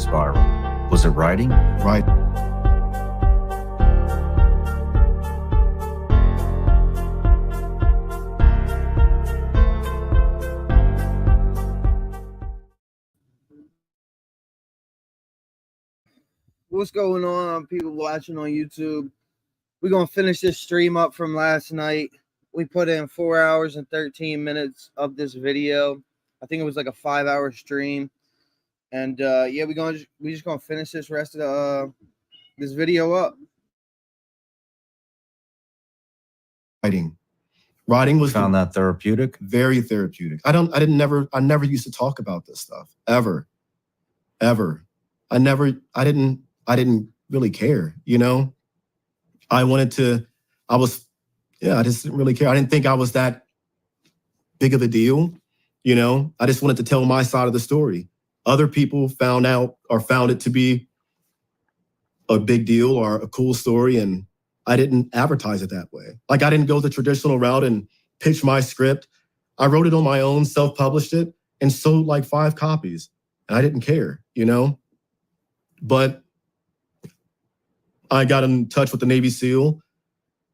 spiral? Was it writing? Right. What's going on, people watching on YouTube? We're going to finish this stream up from last night. We put in 4 hours and 13 minutes of this video. I think it was like a 5-hour stream. And yeah, we're just going to finish this rest of the this video up. Writing was Found that therapeutic? Very therapeutic. I never used to talk about this stuff ever. I didn't really care, you know? I just didn't really care. I didn't think I was that big of a deal, you know? I just wanted to tell my side of the story. Other people found out or found it to be a big deal or a cool story, and I didn't advertise it that way. Like, I didn't go the traditional route and pitch my script. I wrote it on my own, self-published it, and sold like 5 copies. And I didn't care, you know? But I got in touch with the Navy SEAL,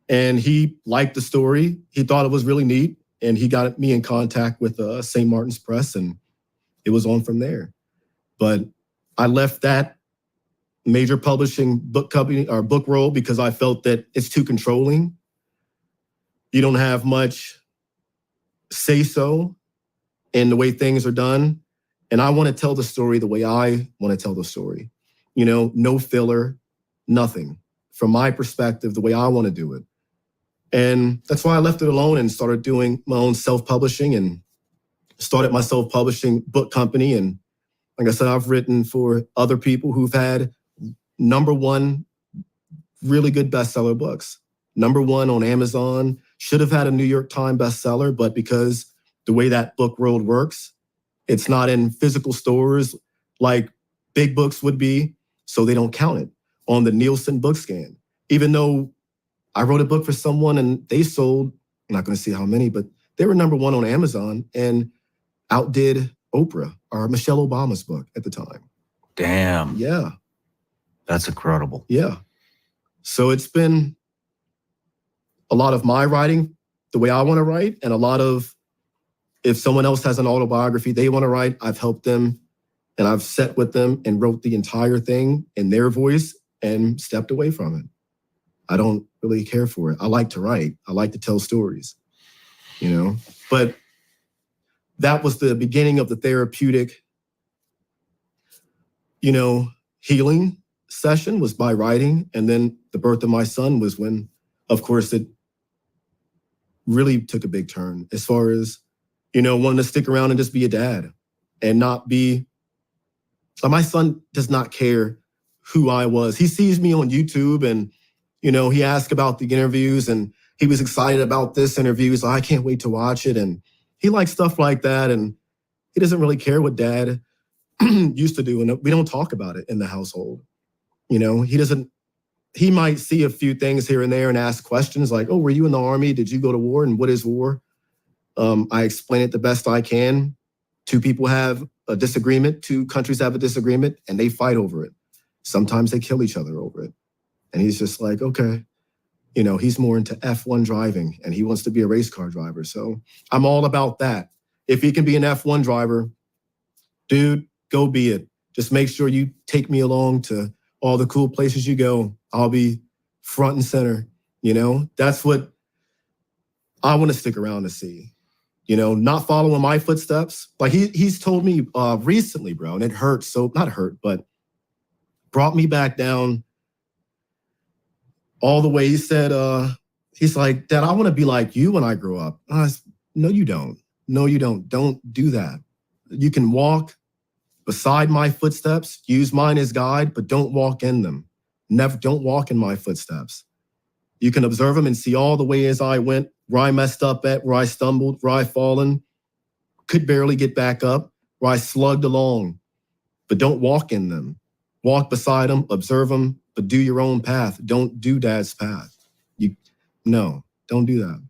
and he liked the story. He thought it was really neat, and he got me in contact with St. Martin's Press, and it was on from there. But I left that major publishing book company or book role because I felt that it's too controlling. You don't have much say-so in the way things are done. And I want to tell the story the way I want to tell the story. You know, no filler, nothing. From my perspective, the way I want to do it. And that's why I left it alone and started doing my own self-publishing and started my self-publishing book company. And like I said, I've written for other people who've had #1 really good bestseller books. #1 on Amazon, should have had a New York Times bestseller, but because the way that book world works, it's not in physical stores like big books would be, so they don't count it on the Nielsen book scan. Even though I wrote a book for someone and they sold, I'm not going to say how many, but they were #1 on Amazon and outdid Oprah or Michelle Obama's book at the time. Damn. Yeah. That's incredible. Yeah. So it's been a lot of my writing, the way I want to write, and a lot of, if someone else has an autobiography they want to write, I've helped them and I've sat with them and wrote the entire thing in their voice and stepped away from it. I don't really care for it. I like to write. I like to tell stories, you know, but that was the beginning of the therapeutic, you know, healing session was by writing. And then the birth of my son was when, of course, it really took a big turn as far as, you know, wanting to stick around and just be a dad and not be, my son does not care who I was. He sees me on YouTube and, you know, he asked about the interviews and he was excited about this interview. He's like, I can't wait to watch it. And he likes stuff like that. And he doesn't really care what dad used to do. And we don't talk about it in the household. You know, he might see a few things here and there and ask questions like, oh, were you in the Army? Did you go to war? And what is war? I explain it the best I can. 2 people have a disagreement, 2 countries have a disagreement, and they fight over it. Sometimes they kill each other over it. And he's just like, okay. You know, he's more into F1 driving and he wants to be a race car driver. So I'm all about that. If he can be an F1 driver, dude, go be it. Just make sure you take me along to all the cool places you go. I'll be front and center. You know, that's what I want to stick around to see. You know, not following my footsteps. Like he's told me recently, bro, and it hurts. So not hurt, but brought me back down all the way. He said, he's like, Dad, I want to be like you when I grow up. No, you don't. No, you don't. Don't do that. You can walk beside my footsteps, use mine as guide, but don't walk in them. Never, don't walk in my footsteps. You can observe them and see all the ways I went, where I messed up at, where I stumbled, where I fallen, could barely get back up, where I slugged along, but don't walk in them. Walk beside them, observe them, but do your own path. Don't do Dad's path. No, don't do that.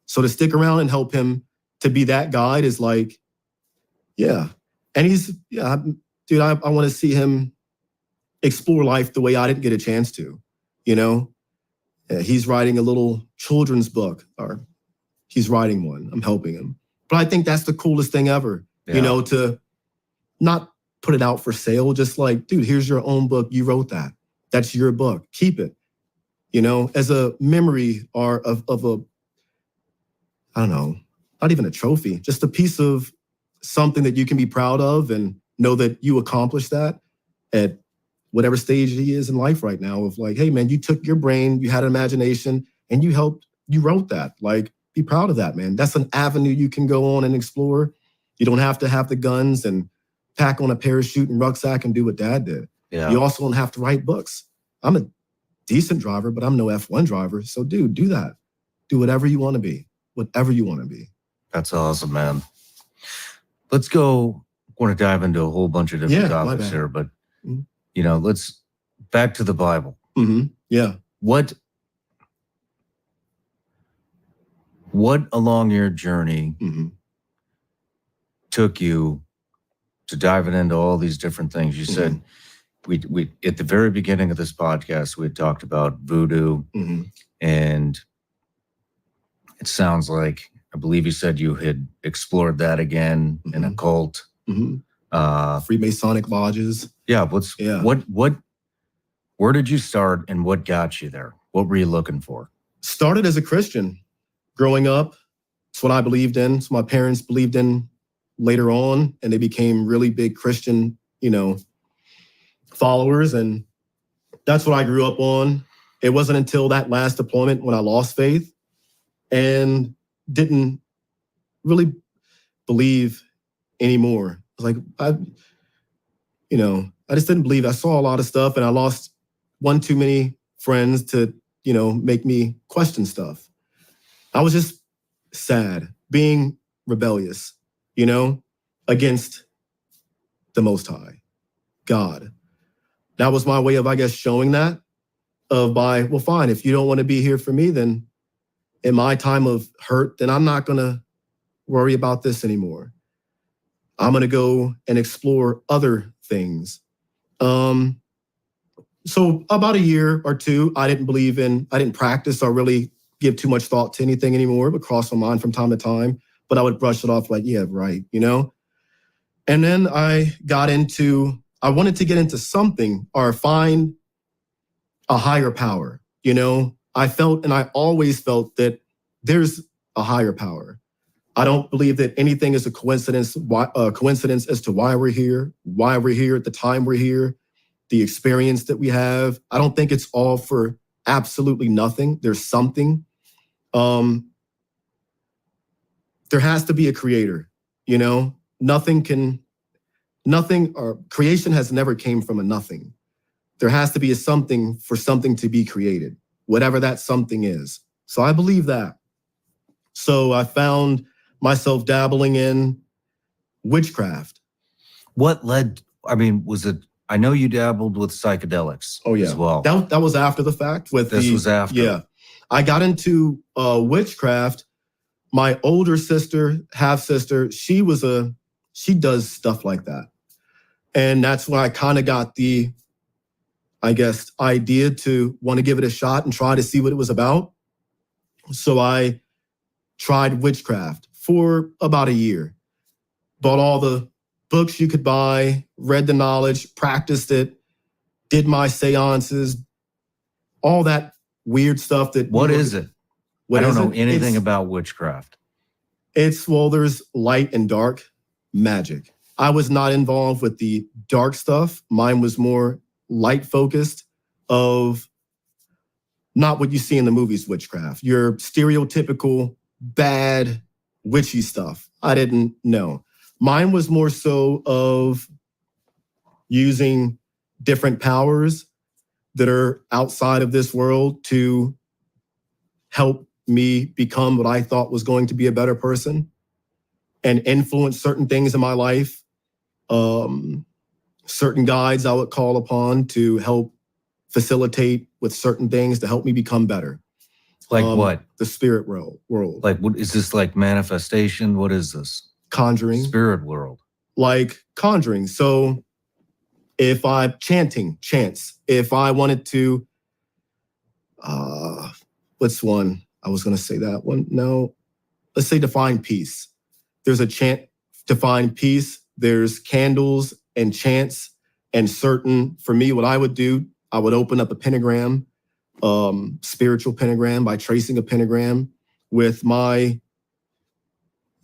So to stick around and help him to be that guide is like, yeah. And he's, yeah, dude, I want to see him explore life the way I didn't get a chance to, you know? He's writing a little children's book, or he's writing one. I'm helping him. But I think that's the coolest thing ever, you know, to not put it out for sale, just like, dude, here's your own book. You wrote that. That's your book. Keep it, you know, as a memory or of a, I don't know, not even a trophy, just a piece of something that you can be proud of and know that you accomplished that at whatever stage he is in life right now, of like, hey man, you took your brain, you had an imagination, and you wrote that. Like, be proud of that, man. That's an avenue you can go on and explore. You don't have to have the guns and pack on a parachute and rucksack and do what dad did. Yeah. You also don't have to write books. I'm a decent driver, but I'm no F1 driver. So dude, do that. Do whatever you want to be. Whatever you want to be. That's awesome, man. Let's go. I want to dive into a whole bunch of different topics here, but you know, let's back to the Bible. Yeah. What along your journey took you to diving into all these different things? You said we at the very beginning of this podcast, we had talked about voodoo, and it sounds like, I believe you said you had explored that again in a cult. Freemasonic lodges. Yeah. Where did you start and what got you there? What were you looking for? Started as a Christian growing up. It's what I believed in. It's what my parents believed in later on. And they became really big Christian, you know, followers. And that's what I grew up on. It wasn't until that last deployment when I lost faith and didn't really believe anymore. Like, I just didn't believe. I saw a lot of stuff and I lost one too many friends to, you know, make me question stuff. I was just sad, being rebellious, you know, against the Most High, God. That was my way of, I guess, showing that well, fine, if you don't want to be here for me, then in my time of hurt, then I'm not going to worry about this anymore. I'm going to go and explore other things. So about a year or two, I didn't practice or really give too much thought to anything anymore. It would cross my mind from time to time, but I would brush it off like, yeah, right, you know? And then I wanted to get into something or find a higher power, you know? I felt, and I always felt, that there's a higher power. I don't believe that anything is a coincidence as to why we're here at the time we're here, the experience that we have. I don't think it's all for absolutely nothing. There's something. There has to be a creator, you know? Creation has never came from a nothing. There has to be a something for something to be created, whatever that something is. So I believe that. So I found myself dabbling in witchcraft. What led, I know you dabbled with psychedelics as well. That was after the fact. Was after. Yeah. I got into witchcraft. My older sister, half-sister, she does stuff like that. And that's where I kind of got the, I guess, idea to want to give it a shot and try to see what it was about. So I tried witchcraft for about a year. Bought all the books you could buy, read the knowledge, practiced it, did my seances, all that weird stuff that... What is it? I don't know anything about witchcraft. There's light and dark magic. I was not involved with the dark stuff. Mine was more light focused, of not what you see in the movies witchcraft, your stereotypical bad witchy stuff. I didn't know. Mine was more so of using different powers that are outside of this world to help me become what I thought was going to be a better person and influence certain things in my life. Certain guides I would call upon to help facilitate with certain things to help me become better. Like what? The spirit world. Like, what is this, like manifestation? What is this? Conjuring. Spirit world. Like conjuring. So If I'm chanting, chants. If I wanted to, what's one? I was going to say that one. No, let's say define peace. There's a chant, define peace. There's candles and chants and certain, for me, what I would do, I would open up a pentagram, spiritual pentagram by tracing a pentagram with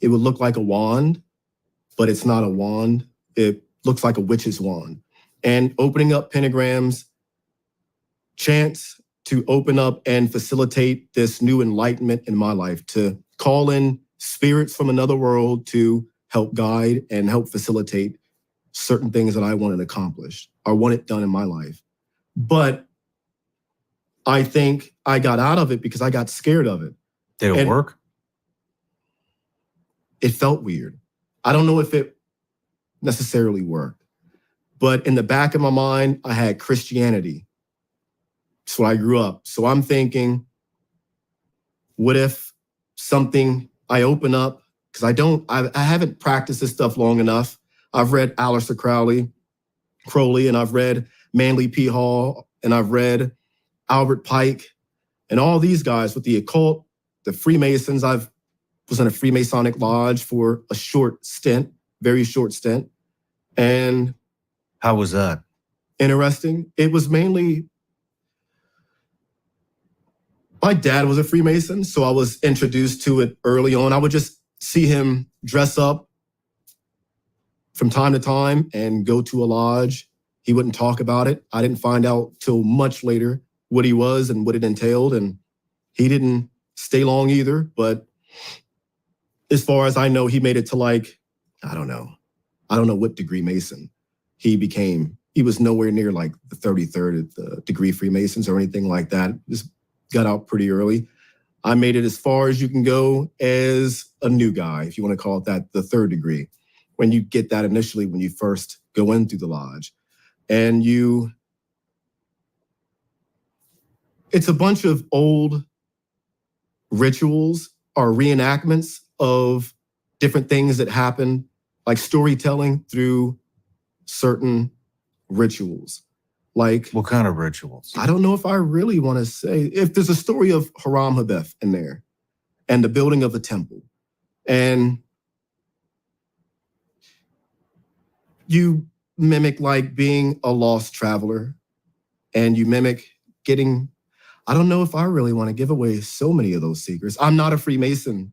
it would look like a wand, but it's not a wand. It looks like a witch's wand. And opening up pentagrams, chants to open up and facilitate this new enlightenment in my life, to call in spirits from another world to help guide and help facilitate certain things that I wanted accomplished or wanted done in my life. But I think I got out of it because I got scared of it. Did it work? It felt weird. I don't know if it necessarily worked, but in the back of my mind, I had Christianity. That's what I grew up. So I'm thinking, what if something I open up, because I haven't practiced this stuff long enough. I've read Aleister Crowley, and I've read Manly P. Hall, and I've read Albert Pike, and all these guys with the occult, the Freemasons. I was in a Freemasonic lodge for a short stint, very short stint. And how was that? Interesting. It was mainly, my dad was a Freemason, so I was introduced to it early on. I would just see him dress up from time to time and go to a lodge. He wouldn't talk about it. I didn't find out till much later what he was and what it entailed. And he didn't stay long either. But as far as I know, he made it to I don't know what degree Mason he became. He was nowhere near like the 33rd degree Freemasons or anything like that. Just got out pretty early. I made it as far as you can go as a new guy, if you want to call it that, the 3rd degree, when you get that initially when you first go in through the lodge. And it's a bunch of old rituals or reenactments of different things that happen, like storytelling through certain rituals. Like, what kind of rituals? I don't know if I really want to say, if there's a story of Haram Habef in there and the building of the temple, and you mimic like being a lost traveler, and you mimic getting, I don't know if I really want to give away so many of those secrets. I'm not a Freemason.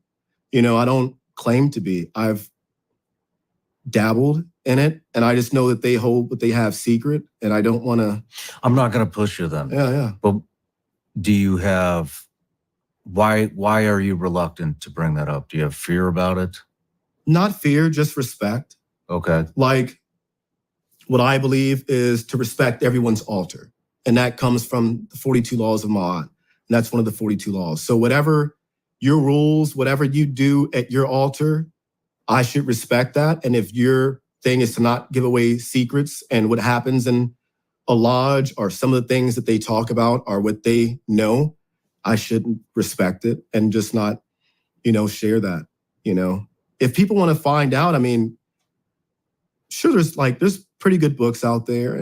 I don't claim to be. I've dabbled in it, and I just know that they hold what they have secret, and I don't want to. I'm not going to push you then. Yeah. But do you have, why are you reluctant to bring that up? Do you have fear about it? Not fear, just respect. Okay. Like, what I believe is to respect everyone's altar. And that comes from the 42 laws of Ma'at. And that's one of the 42 laws. So whatever your rules, whatever you do at your altar, I should respect that. And if your thing is to not give away secrets and what happens in a lodge or some of the things that they talk about are what they know, I should respect it and just not, share that, If people want to find out, sure, there's pretty good books out there,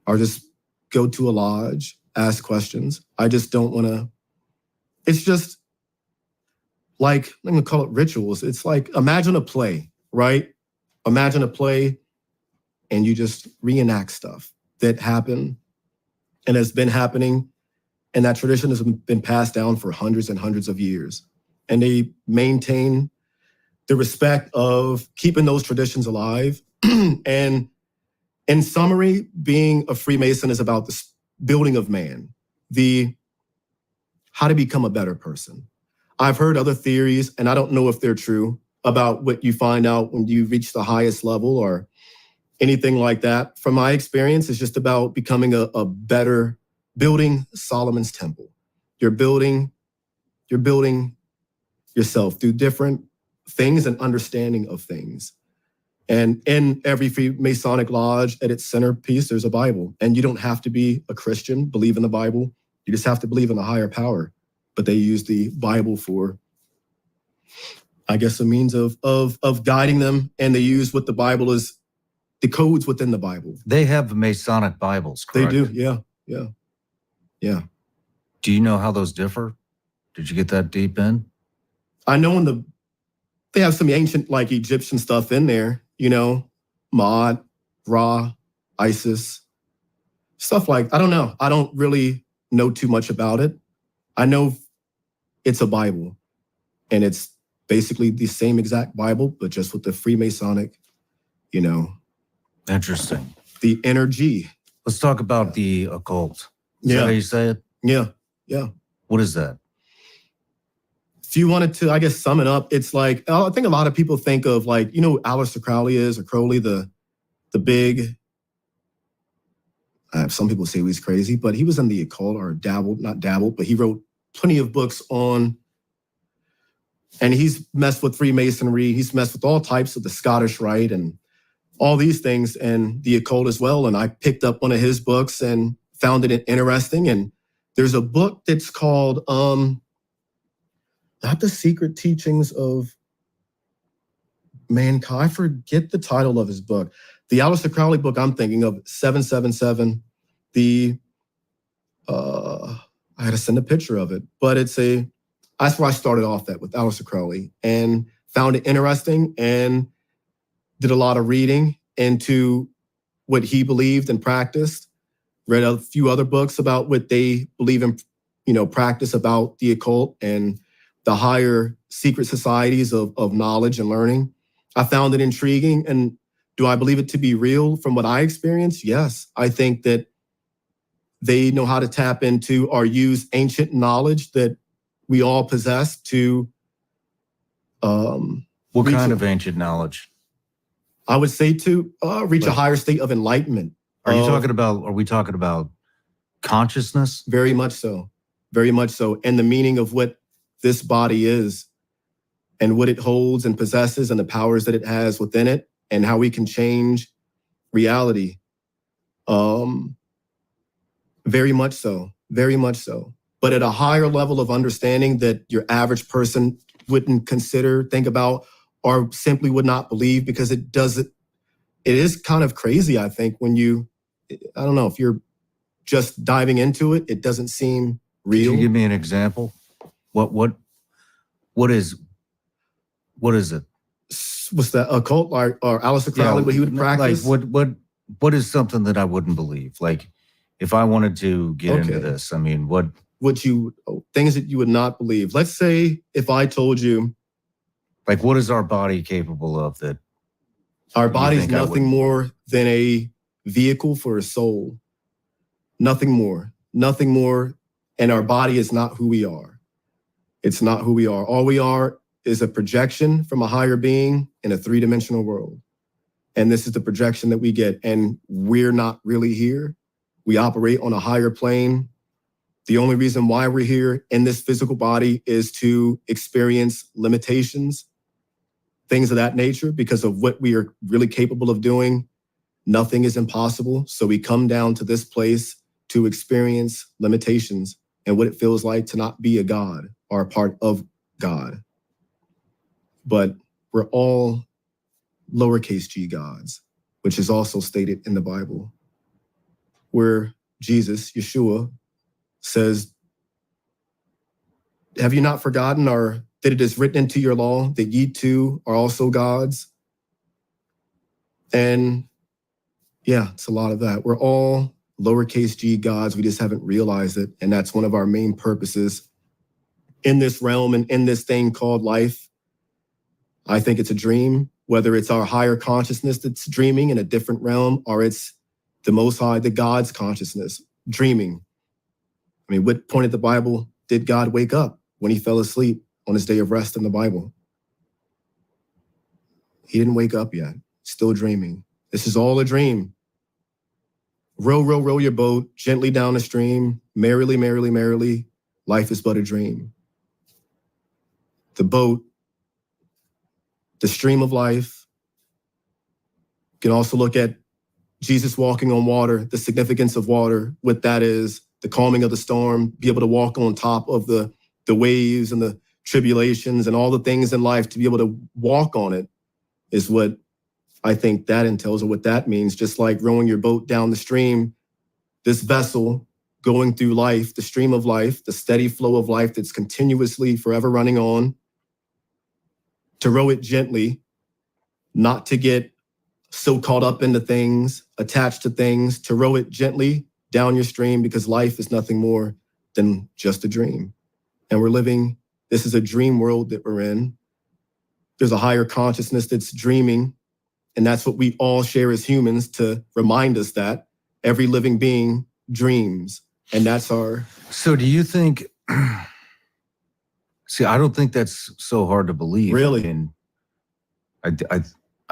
or just go to a lodge, ask questions. I just don't want to, it's just like, I'm going to call it rituals. It's like, imagine a play, right? Imagine a play and you just reenact stuff that happened and has been happening. And that tradition has been passed down for hundreds and hundreds of years. And they maintain the respect of keeping those traditions alive. And in summary, being a Freemason is about the building of man, how to become a better person. I've heard other theories, and I don't know if they're true, about what you find out when you reach the highest level or anything like that. From my experience, it's just about becoming a better, building Solomon's temple. You're building yourself through different things and understanding of things. And in every Masonic lodge, at its centerpiece, there's a Bible. And you don't have to be a Christian, believe in the Bible. You just have to believe in a higher power. But they use the Bible for, I guess, a means of guiding them. And they use what the Bible is the codes within the Bible. They have Masonic Bibles, correct? They do, yeah. Do you know how those differ? Did you get that deep in? I know they have some ancient like Egyptian stuff in there, Ma'at, Ra, Isis, stuff like, I don't know. I don't really know too much about it. I know it's a Bible, and it's basically the same exact Bible, but just with the Freemasonic, Interesting. the energy. Let's talk about the occult. Is that how you say it? Yeah. What is that? If you wanted to, I guess, sum it up, it's like, I think a lot of people think of like, who Aleister Crowley is, or Crowley, the big, some people say he's crazy, but he was in the occult, or not dabbled, but he wrote plenty of books on, and he's messed with Freemasonry. He's messed with all types of the Scottish Rite and all these things, and the occult as well. And I picked up one of his books and found it interesting. And there's a book that's called, not the Secret Teachings of Mankind. I forget the title of his book. The Aleister Crowley book I'm thinking of, 777. I had to send a picture of it, but that's where I started off with Aleister Crowley, and found it interesting and did a lot of reading into what he believed and practiced. Read a few other books about what they believe in, practice about the occult and the higher secret societies of knowledge and learning. I found it intriguing. And do I believe it to be real from what I experienced? Yes. I think that they know how to tap into or use ancient knowledge that we all possess to what kind of ancient knowledge? I would say to reach a higher state of enlightenment. Are we talking about consciousness? Very much so. Very much so. And the meaning of what this body is, and what it holds and possesses, and the powers that it has within it, and how we can change reality. Very much so. Very much so. But at a higher level of understanding that your average person wouldn't consider, think about, or simply would not believe, because it is kind of crazy, I think, when I don't know, if you're just diving into it, it doesn't seem real. Can you give me an example? What is it? What's that, occult, or Aleister Crowley, what he would practice? Like what is something that I wouldn't believe? Like, if I wanted to get into this, I mean, things that you would not believe. Let's say if I told you, like, what is our body capable of that? Our body is nothing more than a vehicle for a soul. Nothing more. Nothing more. And our body is not who we are. It's not who we are. All we are is a projection from a higher being in a three-dimensional world. And this is the projection that we get. And we're not really here. We operate on a higher plane. The only reason why we're here in this physical body is to experience limitations, things of that nature, because of what we are really capable of doing. Nothing is impossible. So we come down to this place to experience limitations and what it feels like to not be a God or a part of God. But we're all lowercase g gods, which is also stated in the Bible, where Jesus, Yeshua, says, have you not forgotten, or that it is written into your law that ye too are also gods? And yeah, it's a lot of that. We're all lowercase g gods. We just haven't realized it. And that's one of our main purposes in this realm and in this thing called life. I think it's a dream, whether it's our higher consciousness that's dreaming in a different realm, or it's the Most High, the God's consciousness dreaming. I mean, what point of the Bible did God wake up when he fell asleep on his day of rest in the Bible? He didn't wake up yet, still dreaming. This is all a dream. Row, row, row your boat gently down the stream, merrily, merrily, merrily. Life is but a dream. The boat, the stream of life. You can also look at Jesus walking on water, the significance of water, what that is, the calming of the storm, be able to walk on top of the waves and the tribulations and all the things in life, to be able to walk on it is what I think that entails what that means. Just like rowing your boat down the stream, this vessel going through life, the stream of life, the steady flow of life that's continuously forever running on, to row it gently, not to get so caught up into things, attached to things, to row it gently down your stream, because life is nothing more than just a dream. And we're living, this is a dream world that we're in. There's a higher consciousness that's dreaming, and that's what we all share as humans, to remind us that every living being dreams. And that's our... So do you think, see, I don't think that's so hard to believe. Really? I mean,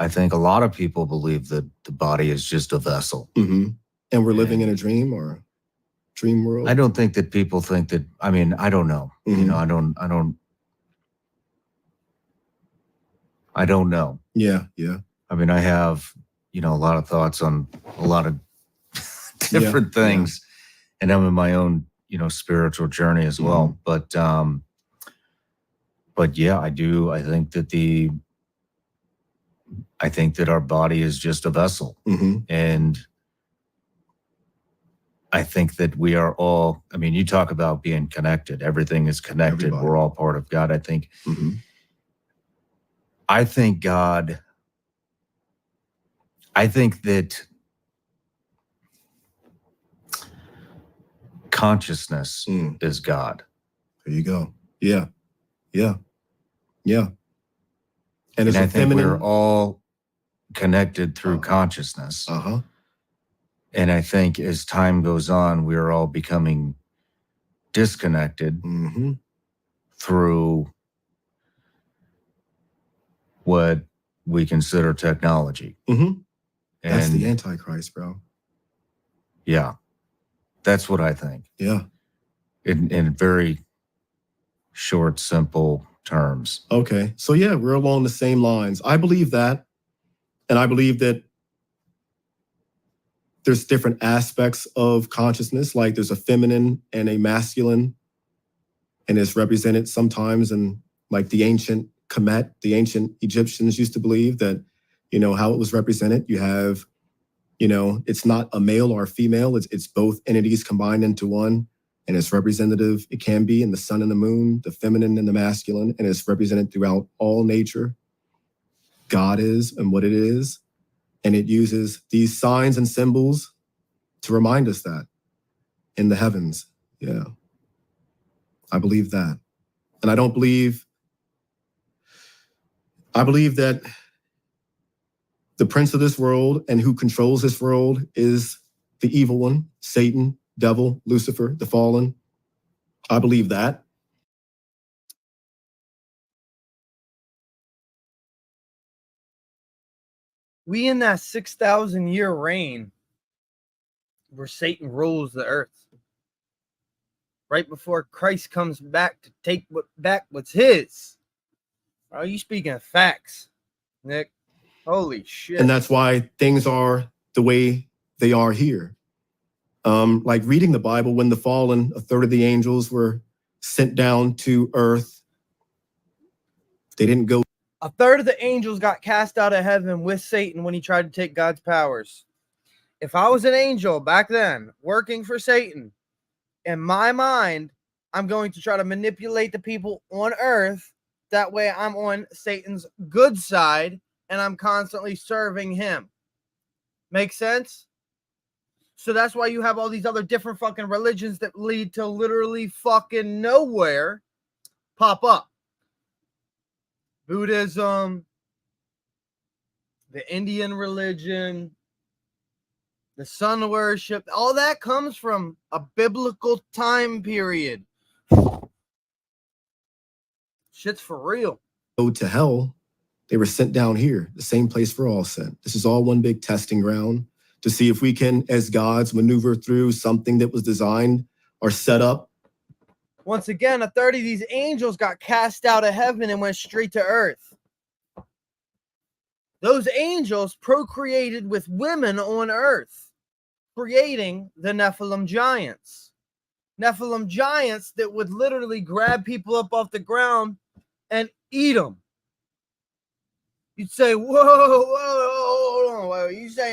I think a lot of people believe that the body is just a vessel. Mm-hmm. And we're living in a dream or dream world? I don't think that people think that, I mean, I don't know. Mm-hmm. You know, I don't know. Yeah, yeah. I mean, I have, you know, a lot of thoughts on a lot of different things. And I'm in my own, you know, spiritual journey as well. But yeah, I do. I think that our body is just a vessel. Mm-hmm. And I think that we are all, I mean, you talk about being connected. Everything is connected. Everybody. We're all part of God. I think God, I think that consciousness is God. There you go. Yeah. Yeah. Yeah. And I think we're all connected through consciousness. Uh-huh. And I think as time goes on, we're all becoming disconnected through what we consider technology. Mm-hmm. That's And the Antichrist, bro. yeah, that's what I think. Yeah. In very short, simple terms. Okay. So yeah, we're along the same lines. I believe that. And I believe that there's different aspects of consciousness, like there's a feminine and a masculine, and it's represented sometimes in like the ancient Kemet. The ancient Egyptians used to believe that, you know, how it was represented. You have, you know, it's not a male or a female. It's both entities combined into one, and it's representative. It can be in the sun and the moon, the feminine and the masculine, and it's represented throughout all nature. God is and what it is. And it uses these signs and symbols to remind us that in the heavens. Yeah. I believe that. And I believe that the prince of this world and who controls this world is the evil one, Satan, devil, Lucifer, the fallen. I believe that. We in that 6,000 year reign where Satan rules the earth. Right before Christ comes back to take back what's his. Are you speaking of facts, Nick? Holy shit. And that's why things are the way they are here. Like reading the Bible, when the fallen, a third of the angels were sent down to earth, they didn't go. A third of the angels got cast out of heaven with Satan when he tried to take God's powers. If I was an angel back then working for Satan, in my mind, I'm going to try to manipulate the people on earth. That way I'm on Satan's good side and I'm constantly serving him. Make sense? So that's why you have all these other different fucking religions that lead to literally fucking nowhere pop up. Buddhism, the Indian religion, the sun worship, all that comes from a biblical time period. Shit's for real. Go to hell. They were sent down here, the same place we're all sent. This is all one big testing ground to see if we can, as gods, maneuver through something that was designed or set up. Once again, a third of these angels got cast out of heaven and went straight to earth. Those angels procreated with women on earth, creating the Nephilim giants. Nephilim giants that would literally grab people up off the ground and eat them. You'd say, whoa, whoa,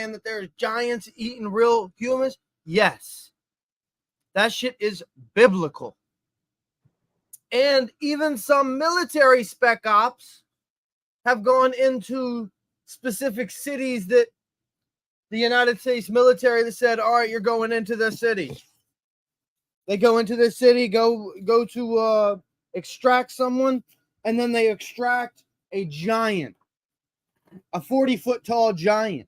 saying that there's giants eating real humans? Yes. That shit is biblical. And even some military spec ops have gone into specific cities that the United States military that said, all right, you're going into this city. They go into this city, go to extract someone, and then they extract a giant, a 40-foot tall giant.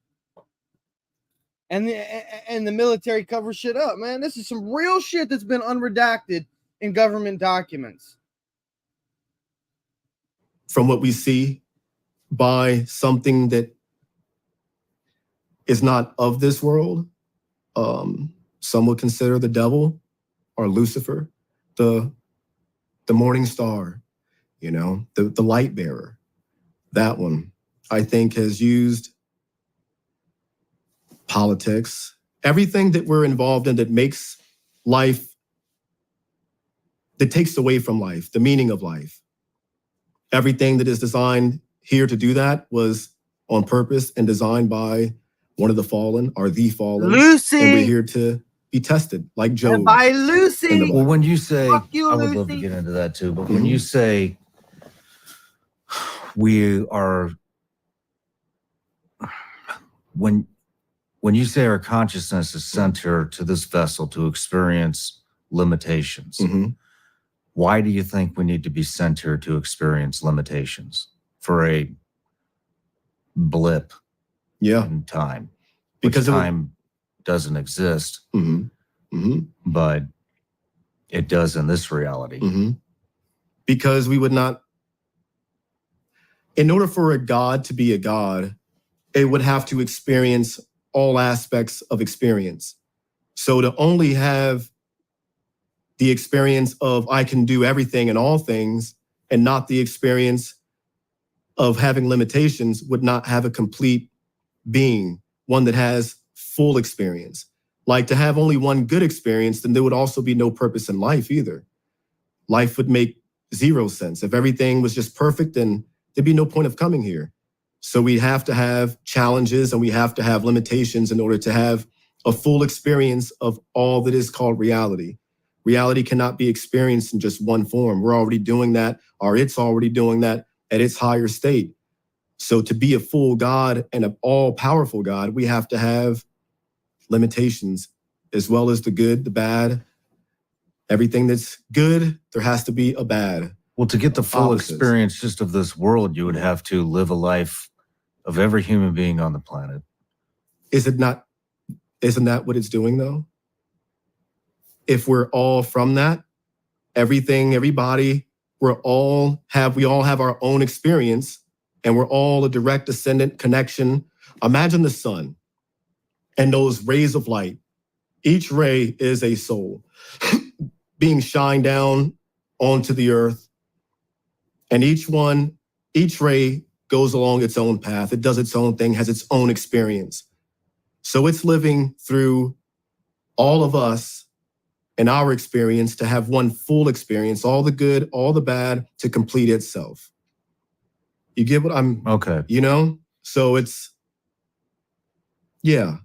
And the military covers shit up, man. This is some real shit that's been unredacted in government documents. From what we see, by something that is not of this world, some would consider the devil or Lucifer, the morning star, you know, the light bearer. That one, I think, has used politics, everything that we're involved in that makes life, that takes away from life, the meaning of life. Everything that is designed here to do that was on purpose and designed by one of the fallen or the fallen. Lucy! And we're here to be tested, like Job. By Lucy! Well, when you say, Fuck you, I would love to Lucy. get into that too, but when you say we are, when you say our consciousness is sent here to this vessel to experience limitations, why do you think we need to be sent here to experience limitations for a blip in time? Because time doesn't exist, but it does in this reality. Because we would not, in order for a God to be a God, it would have to experience all aspects of experience. So to only have the experience of I can do everything and all things and not the experience of having limitations would not have a complete being, one that has full experience. Like to have only one good experience, then there would also be no purpose in life either. Life would make zero sense. If everything was just perfect, then there'd be no point of coming here. So we have to have challenges and we have to have limitations in order to have a full experience of all that is called reality. Reality cannot be experienced in just one form. We're already doing that, or it's already doing that at its higher state. So to be a full God and an all-powerful God, we have to have limitations, as well as the good, the bad. Everything that's good, there has to be a bad. Well, to get the full experience just of this world, you would have to live a life of every human being on the planet. Isn't that what it's doing though? If we're all from that, everything, everybody, we all have our own experience and we're all a direct descendant connection. Imagine the sun and those rays of light. Each ray is a soul being shined down onto the earth. And each ray goes along its own path. It does its own thing, has its own experience. So it's living through all of us and our experience to have one full experience, all the good, all the bad, to complete itself. You get what I'm, okay. You know? So it's, yeah.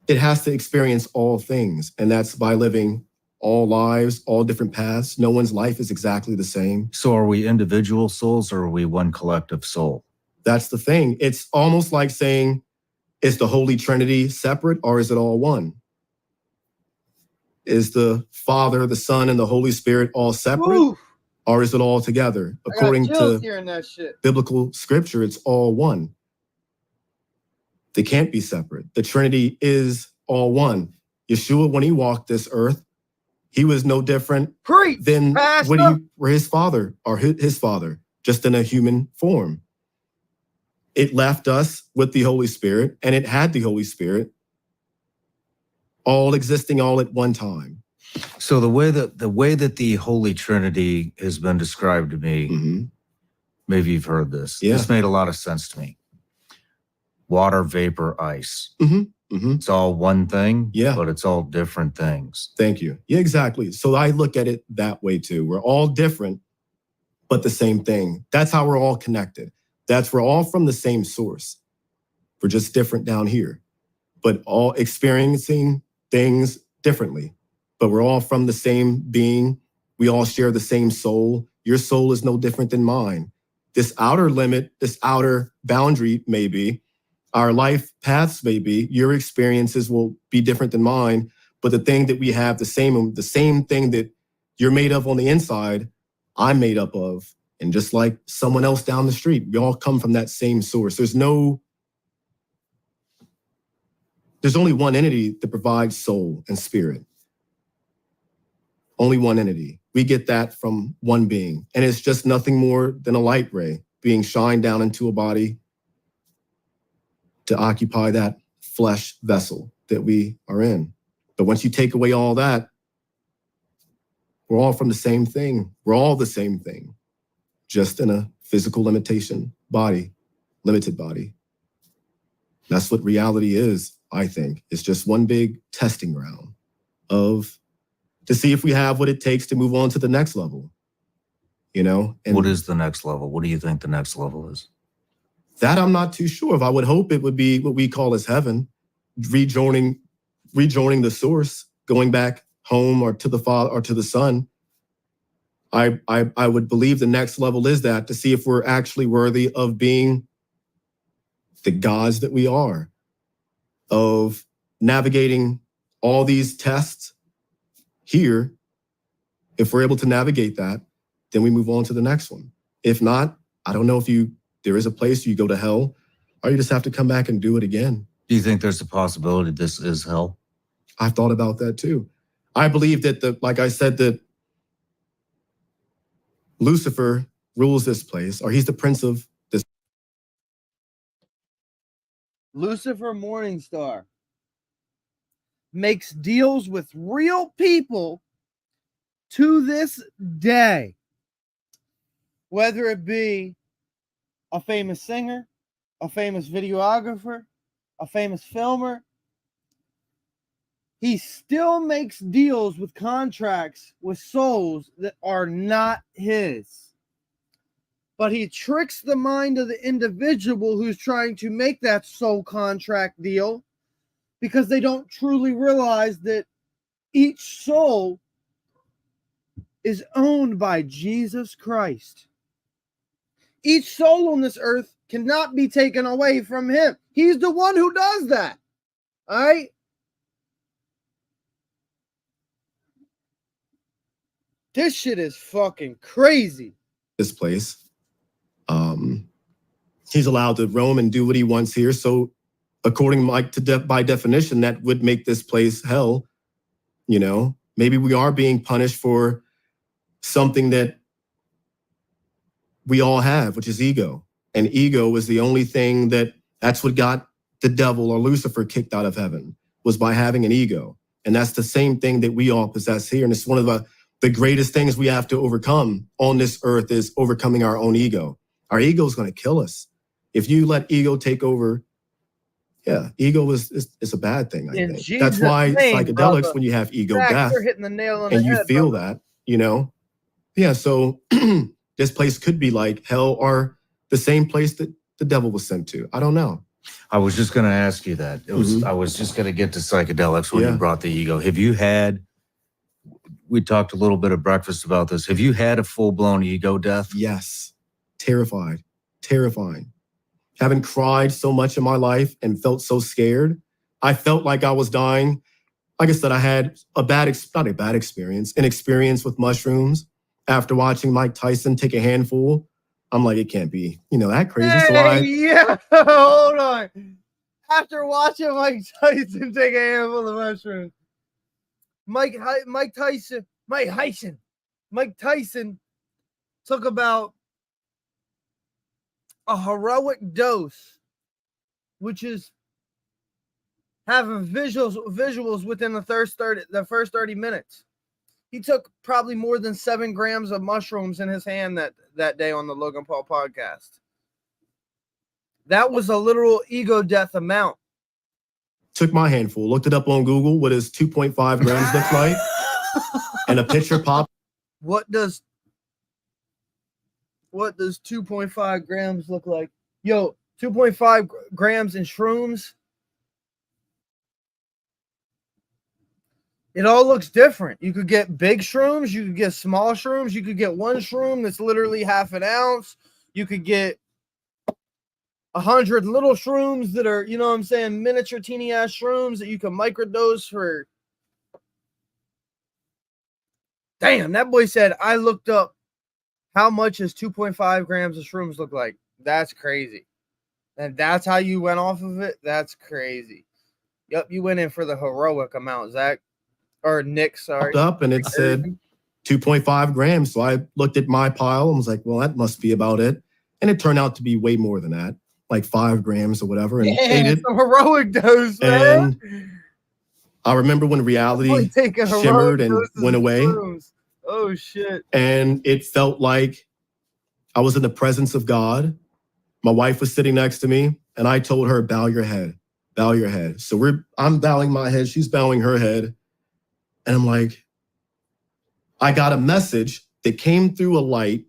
It has to experience all things. And that's by living all lives, all different paths. No one's life is exactly the same. So are we individual souls or are we one collective soul? That's the thing. It's almost like saying, is the Holy Trinity separate or is it all one? Is the Father, the Son, and the Holy Spirit all separate? Woo! Or is it all together? According to biblical scripture, it's all one. They can't be separate. The Trinity is all one. Yeshua, when he walked this earth, he was no different than his father, just in a human form. It left us with the Holy Spirit, and it had the Holy Spirit, all existing all at one time. So the way that the Holy Trinity has been described to me, maybe you've heard this. Yeah. This made a lot of sense to me. Water, vapor, ice. It's all one thing, but it's all different things. Thank you. Yeah, exactly. So I look at it that way too. We're all different, but the same thing. That's how we're all connected. We're all from the same source. We're just different down here, but all experiencing things differently. But we're all from the same being. We all share the same soul. Your soul is no different than mine. This outer limit, this outer boundary, maybe, our life paths maybe, your experiences will be different than mine, but the thing that we have, the same thing that you're made of on the inside, I'm made up of. And just like someone else down the street, we all come from that same source. There's only one entity that provides soul and spirit. Only one entity. We get that from one being. And it's just nothing more than a light ray being shined down into a body to occupy that flesh vessel that we are in. But once you take away all that, we're all from the same thing. We're all the same thing, just in a physical limited body. That's what reality is, I think. It's just one big testing ground to see if we have what it takes to move on to the next level, And what is the next level? What do you think the next level is? That I'm not too sure of. I would hope it would be what we call as heaven, rejoining the source, going back home or to the Father or to the Son. I would believe the next level is that, to see if we're actually worthy of being the gods that we are, of navigating all these tests here. If we're able to navigate that, then we move on to the next one. If not, I don't know if there is a place you go to hell, or you just have to come back and do it again. Do you think there's a possibility this is hell? I've thought about that too. I believe that like I said, that Lucifer rules this place, or he's the prince of this. Lucifer Morningstar makes deals with real people to this day, whether it be a famous singer, a famous videographer, a famous filmer. He still makes deals with contracts with souls that are not his. But he tricks the mind of the individual who's trying to make that soul contract deal, because they don't truly realize that each soul is owned by Jesus Christ. Each soul on this earth cannot be taken away from him. He's the one who does that. All right? This shit is fucking crazy. This place. He's allowed to roam and do what he wants here. So according by definition, that would make this place hell. Maybe we are being punished for something that we all have, which is ego. And ego is the only thing that's what got the devil or Lucifer kicked out of heaven, was by having an ego. And that's the same thing that we all possess here. And it's one of the greatest things we have to overcome on this earth, is overcoming our own ego. Our ego is going to kill us. If you let ego take over, ego is a bad thing, I think. Jesus' That's why name, psychedelics, brother. when you have ego Zach, death, you're hitting the nail on and the you head, feel brother. that, so this place could be like hell, or the same place that the devil was sent to. I don't know. I was just going to ask you that. I was just going to get to psychedelics when you brought the ego. We talked a little bit at breakfast about this. Have you had a full-blown ego death? Yes. Terrifying. Haven't cried so much in my life and felt so scared. I felt like I was dying. Like I said, I had an experience with mushrooms after watching Mike Tyson take a handful. I'm like, it can't be, that crazy. Hold on. After watching Mike Tyson take a handful of mushrooms, Mike Tyson took about a heroic dose, which is having visuals within the first 30 minutes. He took probably more than 7 grams of mushrooms in his hand that day on the Logan Paul podcast. That was a literal ego death amount. Took my handful, looked it up on Google, what does 2.5 grams look like? And a picture popped. What does 2.5 grams look like? Yo, 2.5 grams in shrooms. It all looks different. You could get big shrooms. You could get small shrooms. You could get one shroom that's literally half an ounce. You could get 100 little shrooms that are, you know what I'm saying, miniature teeny ass shrooms that you can microdose for. Damn, that boy said, I looked up how much is 2.5 grams of shrooms look like. That's crazy. And that's how you went off of it? That's crazy. Yep, you went in for the heroic amount, Zach. Or Nick, sorry. Up and it said 2.5 grams. So I looked at my pile and was like, well, that must be about it. And it turned out to be way more than that, like 5 grams or whatever. And ate it. Some heroic dose, man. And I remember when reality shimmered and went away. Oh, shit. And it felt like I was in the presence of God. My wife was sitting next to me, and I told her, bow your head, bow your head. So I'm bowing my head, she's bowing her head. And I'm like, I got a message that came through a light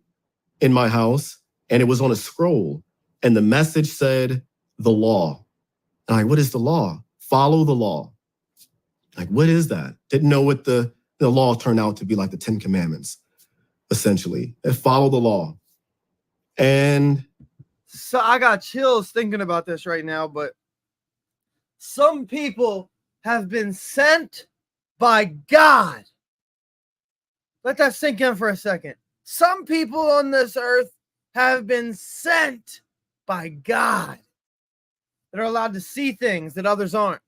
in my house, and it was on a scroll. And the message said, the law. And I'm like, what is the law? Follow the law. Like, what is that? Didn't know what the law turned out to be, like the 10 Commandments, essentially. And follow the law. And so I got chills thinking about this right now, but some people have been sent by God. Let that sink in for a second. Some people on this earth have been sent by God that are allowed to see things that others aren't.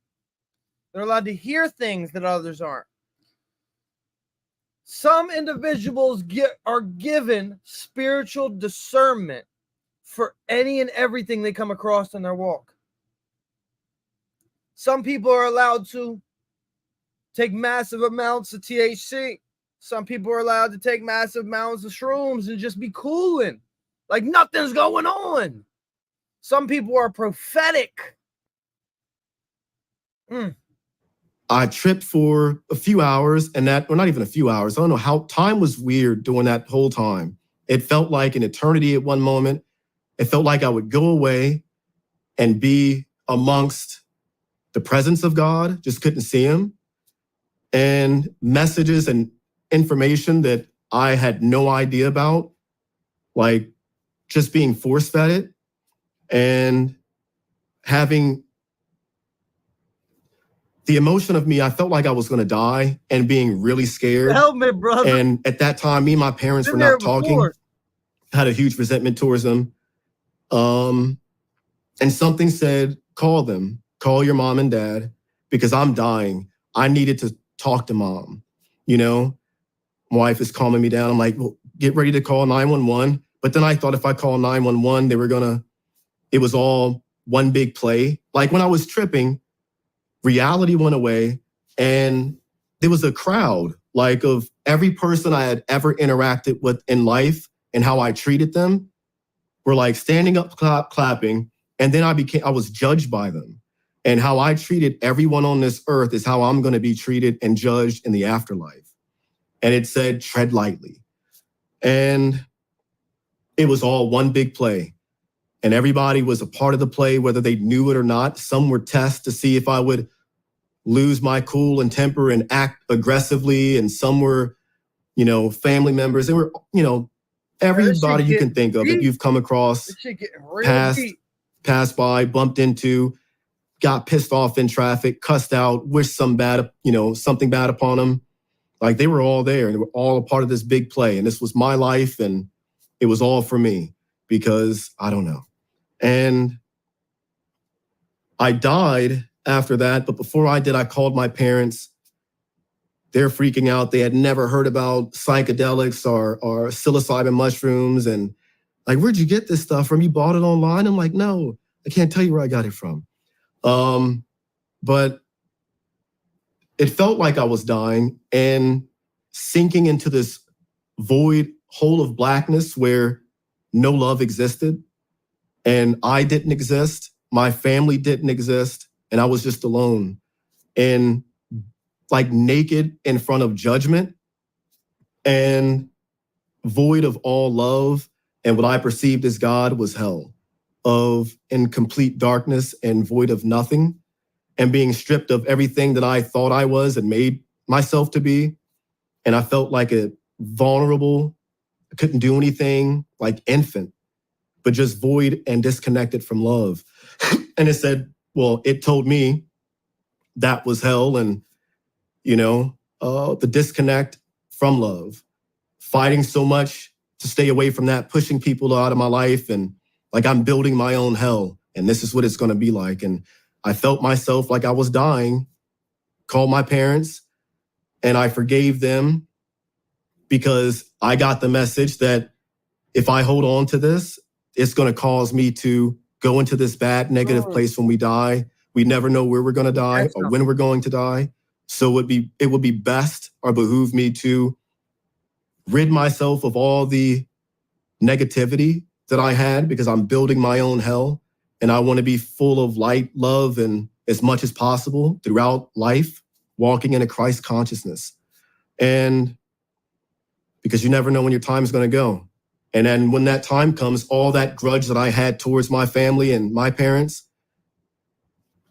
They're allowed to hear things that others aren't. Some individuals are given spiritual discernment for any and everything they come across in their walk. Some people are allowed to take massive amounts of THC. Some people are allowed to take massive amounts of shrooms and just be cooling, like nothing's going on. Some people are prophetic. I tripped for a few hours, and or not even a few hours. I don't know how time was weird during that whole time. It felt like an eternity at one moment. It felt like I would go away and be amongst the presence of God, just couldn't see him, and messages and information that I had no idea about, like just being force-fed it and having the emotion of me. I felt like I was going to die and being really scared. Help me, brother. And at that time, me and my parents were not talking. Had a huge resentment towards them. And something said, call them, call your mom and dad, because I'm dying. I needed to talk to mom. You know, my wife is calming me down. I'm like, well, get ready to call 911. But then I thought if I call 911, it was all one big play. Like when I was tripping, reality went away and there was a crowd like of every person I had ever interacted with in life and how I treated them were like standing up, clapping. And then I was judged by them. And how I treated everyone on this earth is how I'm going to be treated and judged in the afterlife. And it said, tread lightly. And it was all one big play. And everybody was a part of the play, whether they knew it or not. Some were tests to see if I would lose my cool and temper and act aggressively. And some were, family members. They were, everybody you can think of that you've come across, passed by, bumped into, got pissed off in traffic, cussed out, wished something bad upon them. Like they were all there and they were all a part of this big play. And this was my life and it was all for me because I don't know. And I died after that. But before I did, I called my parents. They're freaking out. They had never heard about psychedelics or psilocybin mushrooms. And like, where'd you get this stuff from? You bought it online? I'm like, no, I can't tell you where I got it from. But it felt like I was dying and sinking into this void hole of blackness where no love existed. And I didn't exist. My family didn't exist. And I was just alone and like naked in front of judgment and void of all love. And what I perceived as God was hell. of in complete darkness and void of nothing, and being stripped of everything that I thought I was and made myself to be. And I felt like a vulnerable, I couldn't do anything, like infant, but just void and disconnected from love. And it said, well, it told me that was hell, and, the disconnect from love, fighting so much to stay away from that, pushing people out of my life, and like I'm building my own hell, and this is what it's going to be like. And I felt myself like I was dying, called my parents, and I forgave them because I got the message that if I hold on to this, it's going to cause me to go into this bad, negative place when we die. We never know where we're going to die or when we're going to die. So it would be best or behoove me to rid myself of all the negativity that I had, because I'm building my own hell, and I want to be full of light, love, and as much as possible throughout life, walking in a Christ consciousness. And because you never know when your time is going to go. And then when that time comes, all that grudge that I had towards my family and my parents,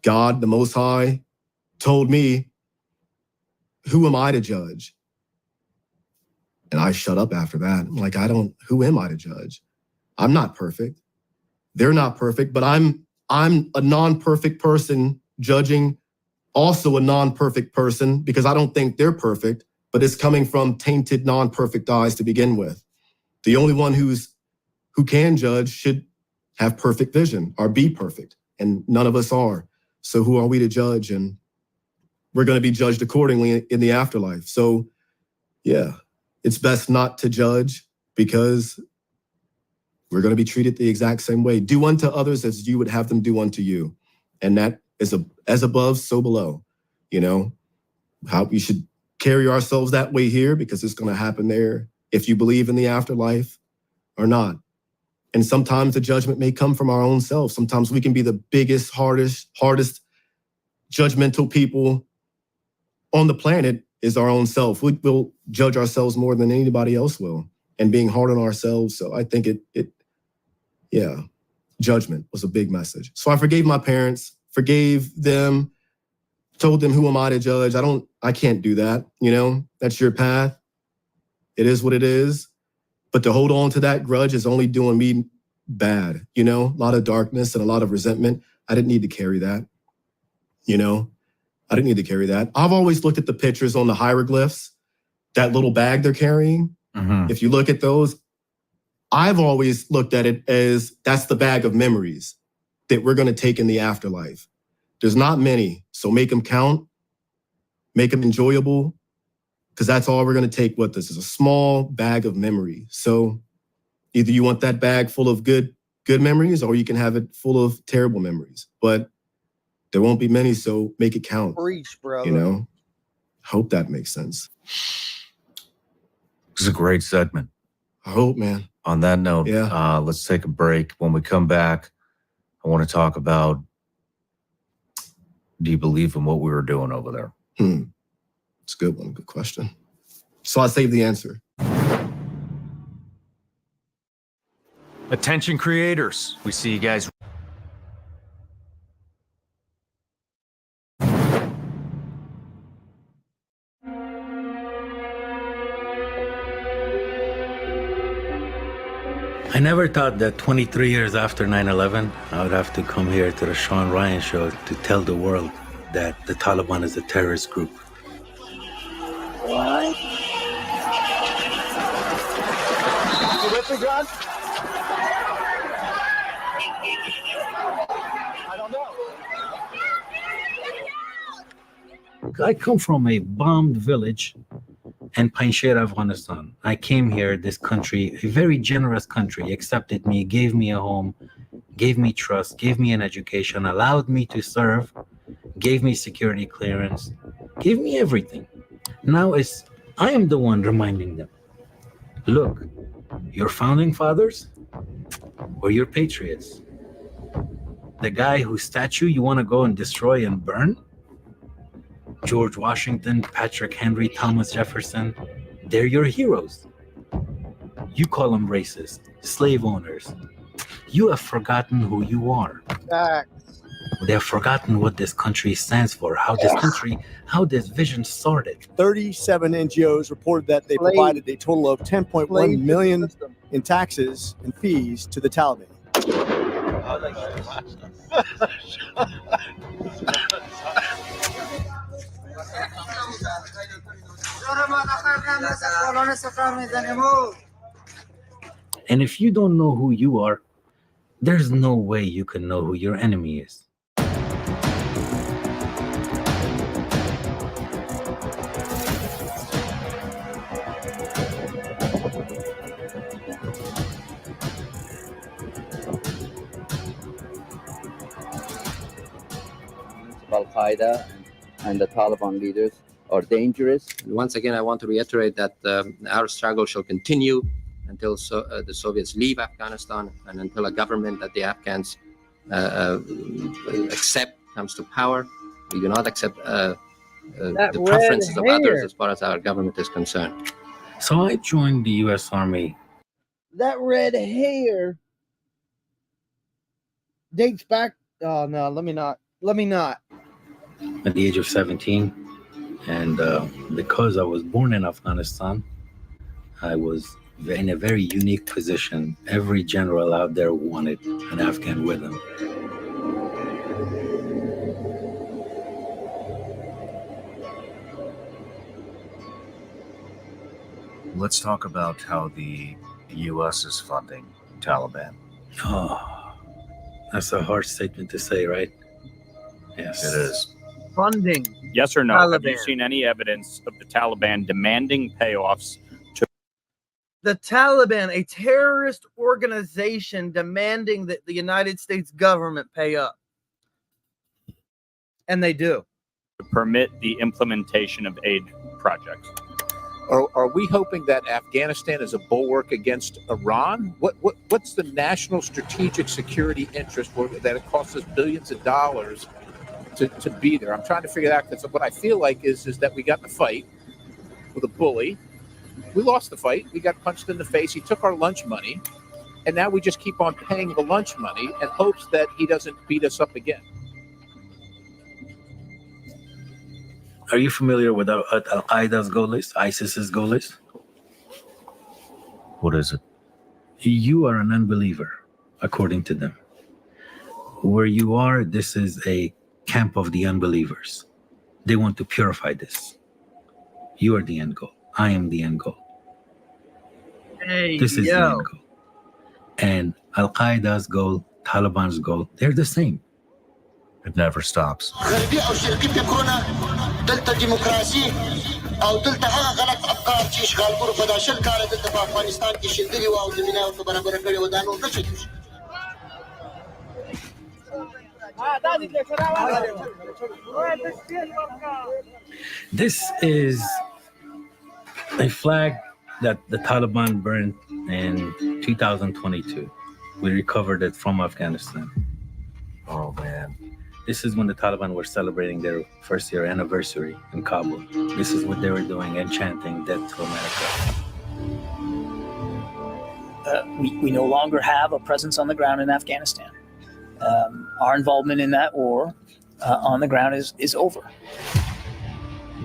God, the Most High, told me, who am I to judge? And I shut up after that. I'm like, who am I to judge? I'm not perfect. They're not perfect, but I'm a non-perfect person judging also a non-perfect person, because I don't think they're perfect, but it's coming from tainted, non-perfect eyes to begin with. The only one who can judge should have perfect vision or be perfect, and none of us are. So who are we to judge? And we're going to be judged accordingly in the afterlife. So yeah, it's best not to judge, because we're going to be treated the exact same way. Do unto others as you would have them do unto you. And that is as above, so below. How we should carry ourselves that way here, because it's going to happen there if you believe in the afterlife or not. And sometimes the judgment may come from our own self. Sometimes we can be the biggest, hardest judgmental people on the planet is our own self. We'll judge ourselves more than anybody else will, and being hard on ourselves. So I think judgment was a big message. So I forgave my parents, forgave them, told them, who am I to judge? I can't do that. That's your path. It is what it is. But to hold on to that grudge is only doing me bad. A lot of darkness and a lot of resentment. I didn't need to carry that. I didn't need to carry that. I've always looked at the pictures on the hieroglyphs, that little bag they're carrying. Mm-hmm. If you look at those, I've always looked at it as that's the bag of memories that we're going to take in the afterlife. There's not many, so make them count, make them enjoyable, because that's all we're going to take with us is a small bag of memory. So either you want that bag full of good memories, or you can have it full of terrible memories. But there won't be many, so make it count. Preach, brother. Hope that makes sense. This is a great segment. I hope, man. On that note, let's take a break. When we come back, I want to talk about, do you believe in what we were doing over there? It's a good one. Good question. So I saved the answer. Attention creators, we see you guys. I never thought that 23 years after 9/11, I would have to come here to the Shawn Ryan Show to tell the world that the Taliban is a terrorist group. What? You with me, John? I don't know. I come from a bombed village in Panjshir, Afghanistan. I came here, this country, a very generous country, accepted me, gave me a home, gave me trust, gave me an education, allowed me to serve, gave me security clearance, gave me everything. Now I am the one reminding them, look, your founding fathers were your patriots. The guy whose statue you want to go and destroy and burn, George Washington, Patrick Henry, Thomas Jefferson, they're your heroes. You call them racist, slave owners. You have forgotten who you are. Facts. They have forgotten what this country stands for, how this vision started. 37 NGOs reported that they Slave. provided a total of 10.1 Slave to the million system. in taxes and fees to the Taliban. And if you don't know who you are, there's no way you can know who your enemy is. Al-Qaeda and the Taliban leaders are dangerous. Once again, I want to reiterate that our struggle shall continue until the Soviets leave Afghanistan and until a government that the Afghans accept comes to power. We do not accept the preferences of others as far as our government is concerned. So I joined the U.S. Army. That red hair dates back. Oh no, let me not. At the age of 17, and because I was born in Afghanistan, I was in a very unique position. Every general out there wanted an Afghan with him. Let's talk about how the U.S. is funding Taliban. Oh, that's a hard statement to say, right? Yes. It is. Funding. Yes or no? Have you Taliban. seen any evidence of the Taliban demanding payoffs to The Taliban, a terrorist organization, demanding that the United States government pay up. And they do. permit the implementation of aid projects? Are we hoping that Afghanistan is a bulwark against Iran? What's the national strategic security interest that it costs us billions of dollars to be there? I'm trying to figure that out, because what I feel like is that we got in a fight with a bully. We lost the fight. We got punched in the face. He took our lunch money, and now we just keep on paying the lunch money in hopes that he doesn't beat us up again. Are you familiar with Al-Qaeda's goal list, ISIS's goal list? What is it? You are an unbeliever, according to them. Where you are, this is a camp of the unbelievers. They want to purify this. You are the end goal. I am the end goal. Hey, This is the end goal. And Al-Qaeda's goal, Taliban's goal, they're the same. It never stops. This is a flag that the Taliban burned in 2022. We recovered it from Afghanistan. Oh, man. This is when the Taliban were celebrating their first year anniversary in Kabul. This is what they were doing and chanting "Death to America." We no longer have a presence on the ground in Afghanistan. Our involvement in that war on the ground is over.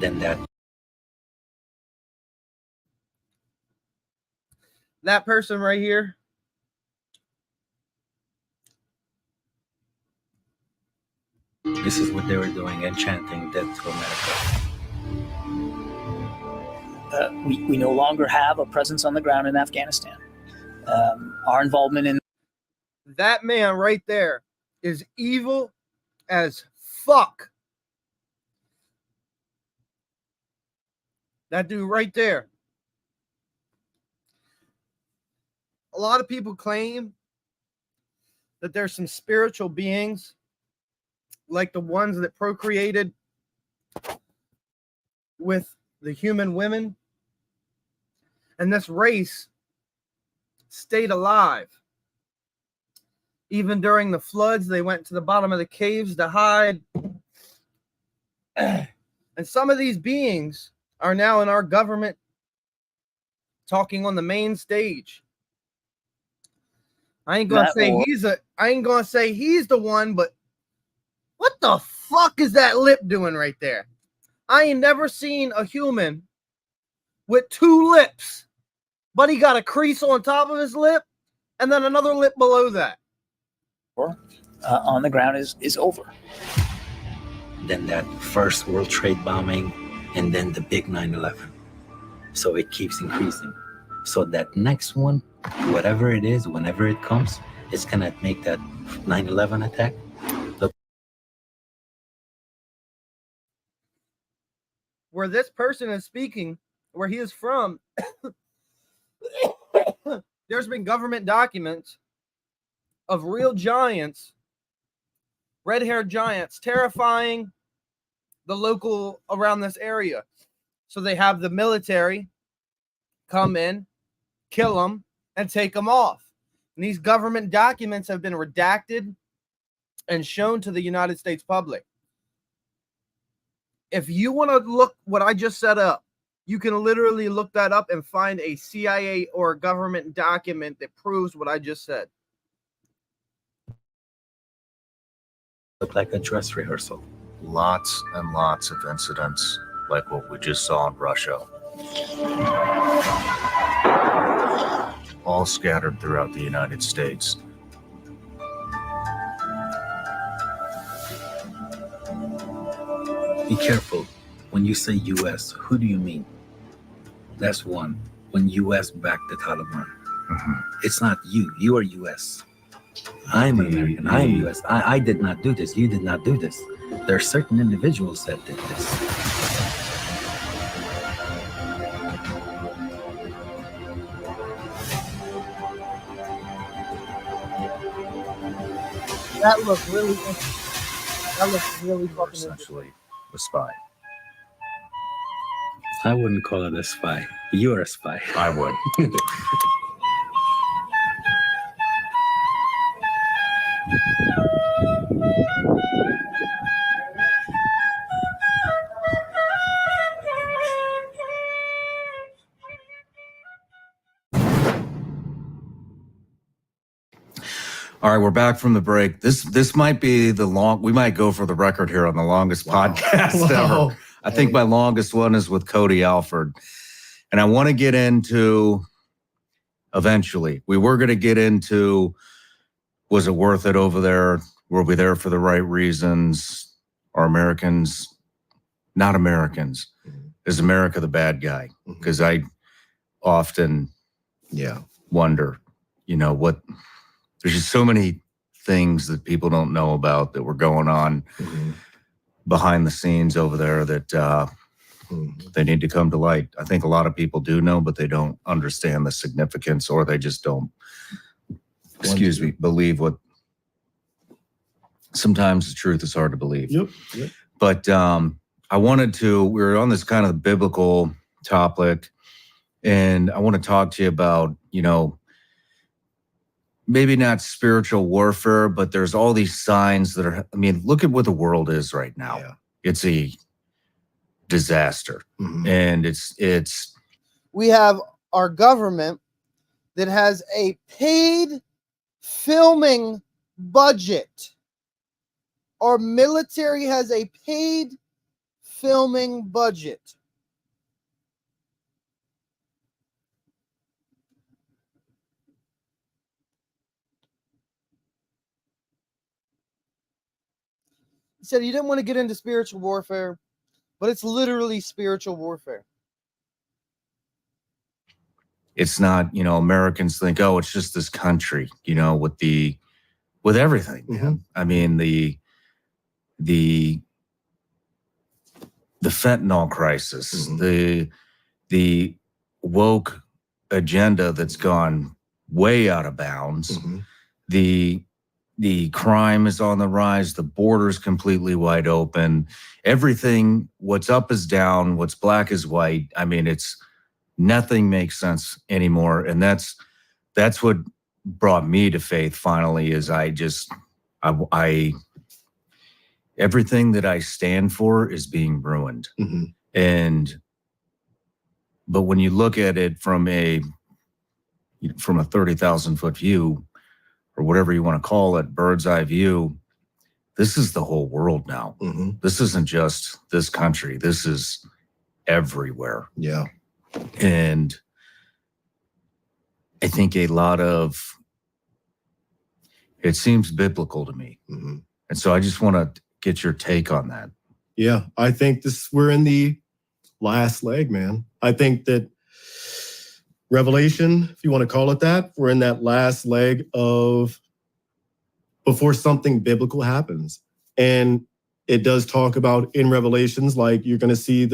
Then that person right here, this is what they were doing and chanting "Death to America." We no longer have a presence on the ground in Afghanistan. Our involvement in that man right there is evil as fuck. That dude right there. A lot of people claim that there's some spiritual beings like the ones that procreated with the human women, and this race stayed alive. Even during the floods, they went to the bottom of the caves to hide. And some of these beings are now in our government talking on the main stage. I ain't gonna that say or I ain't gonna say he's the one, but what the fuck is that lip doing right there? I ain't never seen a human with two lips, but he got a crease on top of his lip and then another lip below that. on the ground is over. Then that first World Trade bombing, and then the big 9/11. So it keeps increasing. So that next one, whatever it is, whenever it comes, it's gonna make that 9/11 attack look. Where this person is speaking, where he is from, there's been government documents of real giants, red-haired giants, terrifying the local around this area. So they have the military come in, kill them, and take them off. And these government documents have been redacted and shown to the United States public. If you want to look what I just set up, you can literally look that up and find a CIA or a government document that proves what I just said. Look like a dress rehearsal. Lots and lots of incidents like what we just saw in Russia. All scattered throughout the United States. Be careful. When you say U.S., who do you mean? That's one. When U.S. backed the Taliban. It's not you. You are U.S. I'm American. I'm U.S. I did not do this. You did not do this. There are certain individuals that did this. That looked really interesting. That looks really fucking Essentially a spy. I wouldn't call it a spy. You're a spy. I would. All right, we're back from the break. This might be we might go for the record here on the longest podcast ever. I think my longest one is with Cody Alford. And I want to get into, eventually, we were going to get into, was it worth it over there? Were we there for the right reasons? Are Americans not Americans? Is America the bad guy? Because I often wonder, what, there's just so many things that people don't know about that were going on behind the scenes over there that they need to come to light. I think a lot of people do know, but they don't understand the significance, or they just don't, believe what, sometimes the truth is hard to believe. Yep. But we were on this kind of biblical topic, and I want to talk to you about, maybe not spiritual warfare, but there's all these signs that are, look at what the world is right now. Yeah. It's a disaster. And it's we have our government that has a paid filming budget. Our military has a paid filming budget. He said he didn't want to get into spiritual warfare, but it's literally spiritual warfare. It's not, Americans think, oh, it's just this country, with everything. The fentanyl crisis, the woke agenda that's gone way out of bounds. The crime is on the rise. The border's completely wide open. Everything, what's up is down. What's black is white. Nothing makes sense anymore. And that's what brought me to faith finally, is everything that I stand for is being ruined. But when you look at it from a 30,000 foot view, or whatever you want to call it, bird's eye view, this is the whole world now. This isn't just this country. This is everywhere. Yeah. And I think a lot of it seems biblical to me. And so I just want to get your take on that. Yeah, I think we're in the last leg, man. I think that Revelation, if you want to call it that, we're in that last leg of before something biblical happens. And it does talk about in Revelations, like you're going to see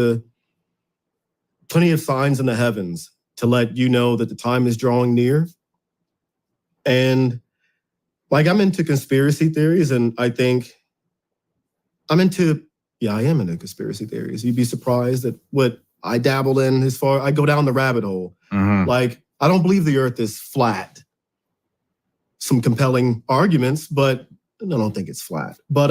plenty of signs in the heavens to let you know that the time is drawing near. And like I'm into conspiracy theories, and I think I am into conspiracy theories. You'd be surprised at what I dabble in as far I go down the rabbit hole. Like, I don't believe the earth is flat. Some compelling arguments, but I don't think it's flat. But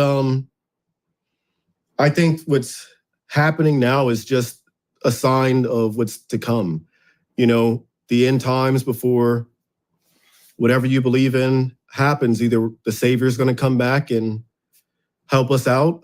I think what's happening now is just a sign of what's to come. You know, the end times before whatever you believe in happens. Either the Savior's going to come back and help us out,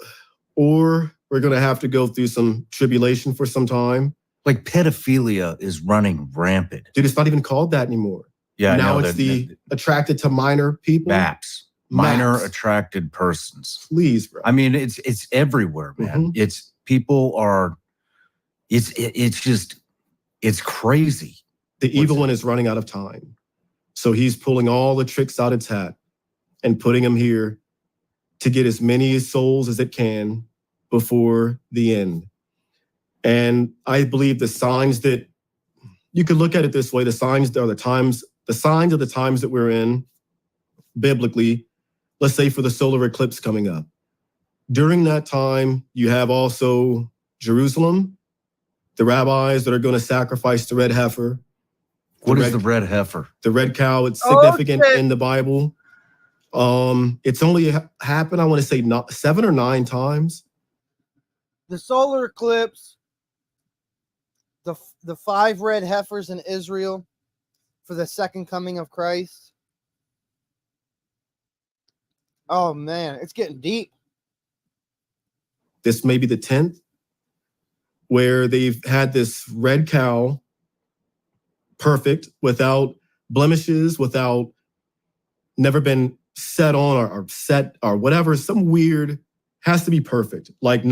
or we're going to have to go through some tribulation for some time. Like pedophilia is running rampant. Dude, it's not even called that anymore. Yeah, now it's the attracted to minor people. MAPS. Minor attracted persons. Please, bro. I mean, it's everywhere, man. It's people are. It's just crazy. The evil one is running out of time, so he's pulling all the tricks out of its hat and putting them here to get as many souls as it can before the end. And I believe the signs that you could look at it this way: the signs are the signs of the times that we're in biblically. Let's say for the solar eclipse coming up. During that time, you have also Jerusalem, the rabbis that are going to sacrifice the red heifer. What is the red heifer? The red cow. It's significant in the Bible. It's only happened, I want to say, 7 or 9 times. The solar eclipse, the 5 red heifers in Israel for the second coming of Christ. Oh man, it's getting deep. This may be the 10th, where they've had this red cow, perfect, without blemishes, without never been set on or set or whatever. Some weird, has to be perfect. Like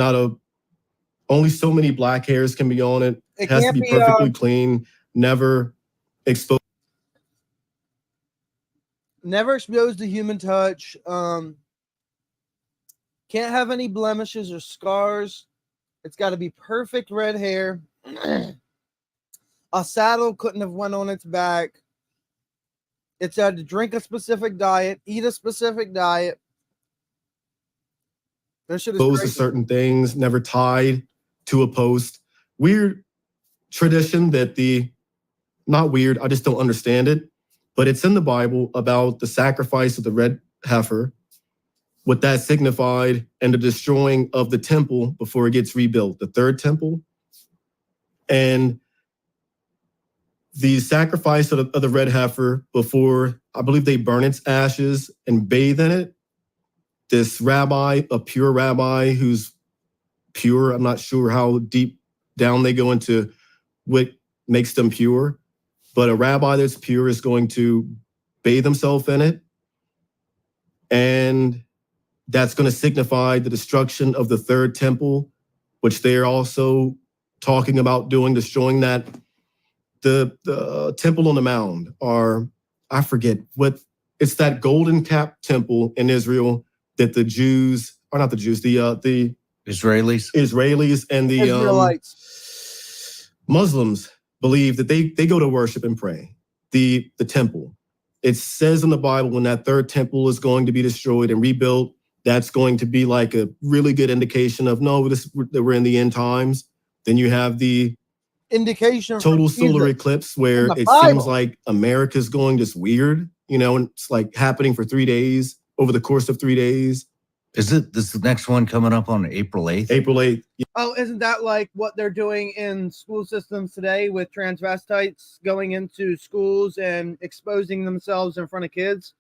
only so many black hairs can be on it. It has to be perfectly clean, never exposed. Never exposed to human touch. Can't have any blemishes or scars. It's got to be perfect red hair. A saddle couldn't have went on its back. It's had to drink a specific diet, eat a specific diet. Exposed to certain things, never tied to a post. Weird tradition that not weird, I just don't understand it. But it's in the Bible about the sacrifice of the red heifer, what that signified, and the destroying of the temple before it gets rebuilt, the third temple. And the sacrifice of the red heifer before, I believe they burn its ashes and bathe in it. This rabbi, a pure rabbi who's pure, I'm not sure how deep down they go into what makes them pure, but a rabbi that's pure is going to bathe himself in it. And that's going to signify the destruction of the third temple, which they're also talking about destroying that. The temple on the mound, or I forget what, it's that golden cap temple in Israel that the Jews, or not the Jews, the Israelis and the Israelites. Muslims believe that they go to worship and pray. The temple. It says in the Bible when that third temple is going to be destroyed and rebuilt, that's going to be like a really good indication of that we're in the end times. Then you have the indication total solar eclipse where it seems like America's going just weird, and it's like happening for 3 days, over the course of 3 days. Is the next one coming up on April 8th? April 8th. Oh, isn't that like what they're doing in school systems today with transvestites going into schools and exposing themselves in front of kids?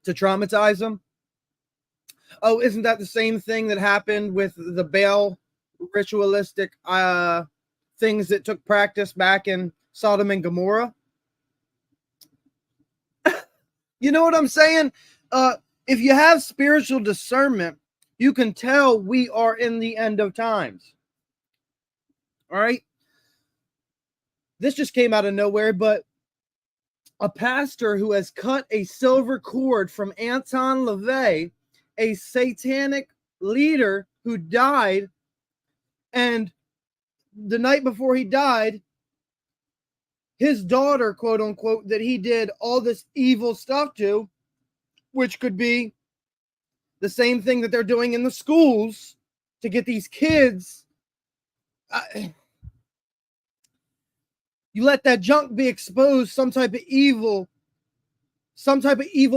to traumatize them. Oh, isn't that the same thing that happened with the Baal ritualistic things that took practice back in Sodom and Gomorrah? You know what I'm saying? If you have spiritual discernment, you can tell we are in the end of times. All right? This just came out of nowhere, but a pastor who has cut a silver cord from Anton LaVey, a satanic leader who died, and the night before he died, his daughter, quote unquote, that he did all this evil stuff to, which could be the same thing that they're doing in the schools to get these kids. You let that junk be exposed, some type of evil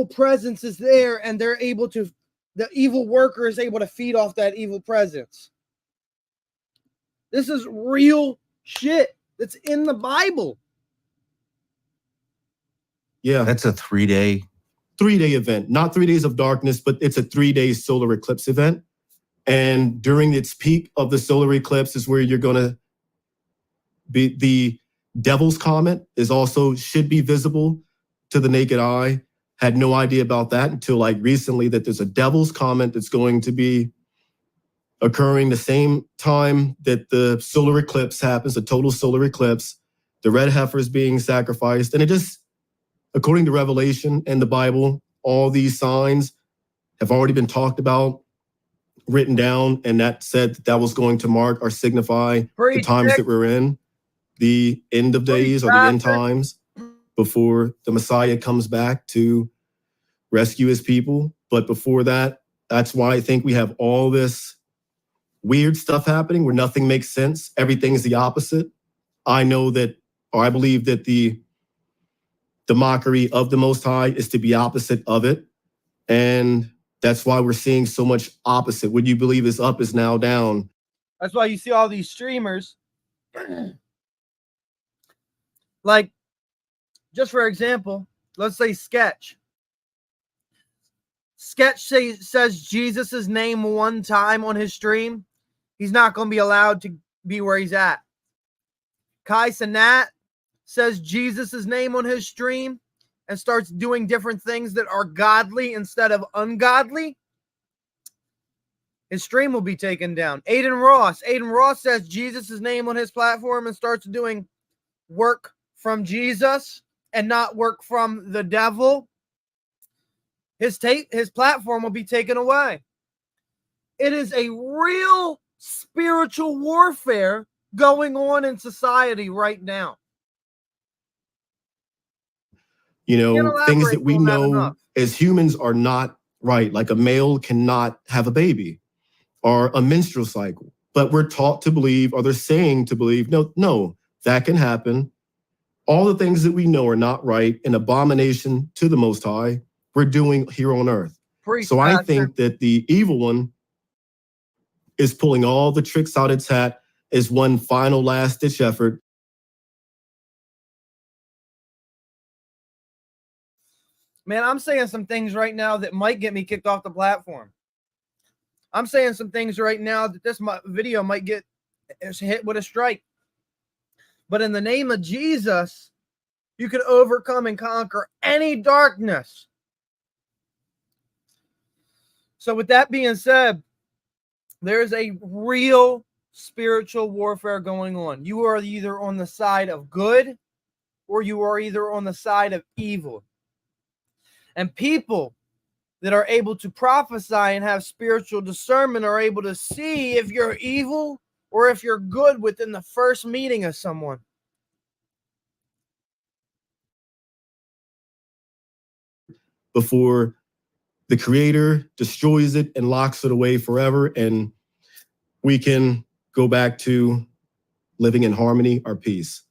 presence is there, and they're able to, the evil worker is able to feed off that evil presence. This is real shit that's in the Bible. Yeah. That's a 3-day. 3-day event, not 3 days of darkness, but it's a 3-day solar eclipse event. And during its peak of the solar eclipse is where you're going to be. The Devil's Comet is also should be visible to the naked eye. Had no idea about that until like recently, that there's a Devil's Comet that's going to be occurring the same time that the solar eclipse happens, a total solar eclipse. The red heifer is being sacrificed. And it just, according to Revelation and the Bible, all these signs have already been talked about, written down, and that said that was going to mark or signify the times that we're in, the end of days or the end times before the Messiah comes back to rescue his people. But before that, that's why I think we have all this weird stuff happening where nothing makes sense. Everything's the opposite. I know that, or I believe that the mockery of the Most High is to be opposite of it. And that's why we're seeing so much opposite. What you believe is up is now down. That's why you see all these streamers. Like, just for example, let's say Sketch. Sketch says Jesus' name one time on his stream. He's not going to be allowed to be where he's at. Kai Sanat says Jesus' name on his stream and starts doing different things that are godly instead of ungodly, his stream will be taken down. Aiden Ross says Jesus' name on his platform and starts doing work from Jesus and not work from the devil. His platform will be taken away. It is a real spiritual warfare going on in society right now. You know, things that we know as humans are not right. Like a male cannot have a baby or a menstrual cycle. But we're taught to believe, or they're saying to believe, no, that can happen. All the things that we know are not right, an abomination to the Most High, we're doing here on earth. So I think that the evil one is pulling all the tricks out its hat as one final last-ditch effort. Man, I'm saying some things right now that might get me kicked off the platform. I'm saying some things right now that this video might get hit with a strike. But in the name of Jesus, you can overcome and conquer any darkness. So with that being said, there's a real spiritual warfare going on. You are either on the side of good or you are either on the side of evil. And people that are able to prophesy and have spiritual discernment are able to see if you're evil or if you're good within the first meeting of someone. Before the Creator destroys it and locks it away forever, and we can go back to living in harmony or peace.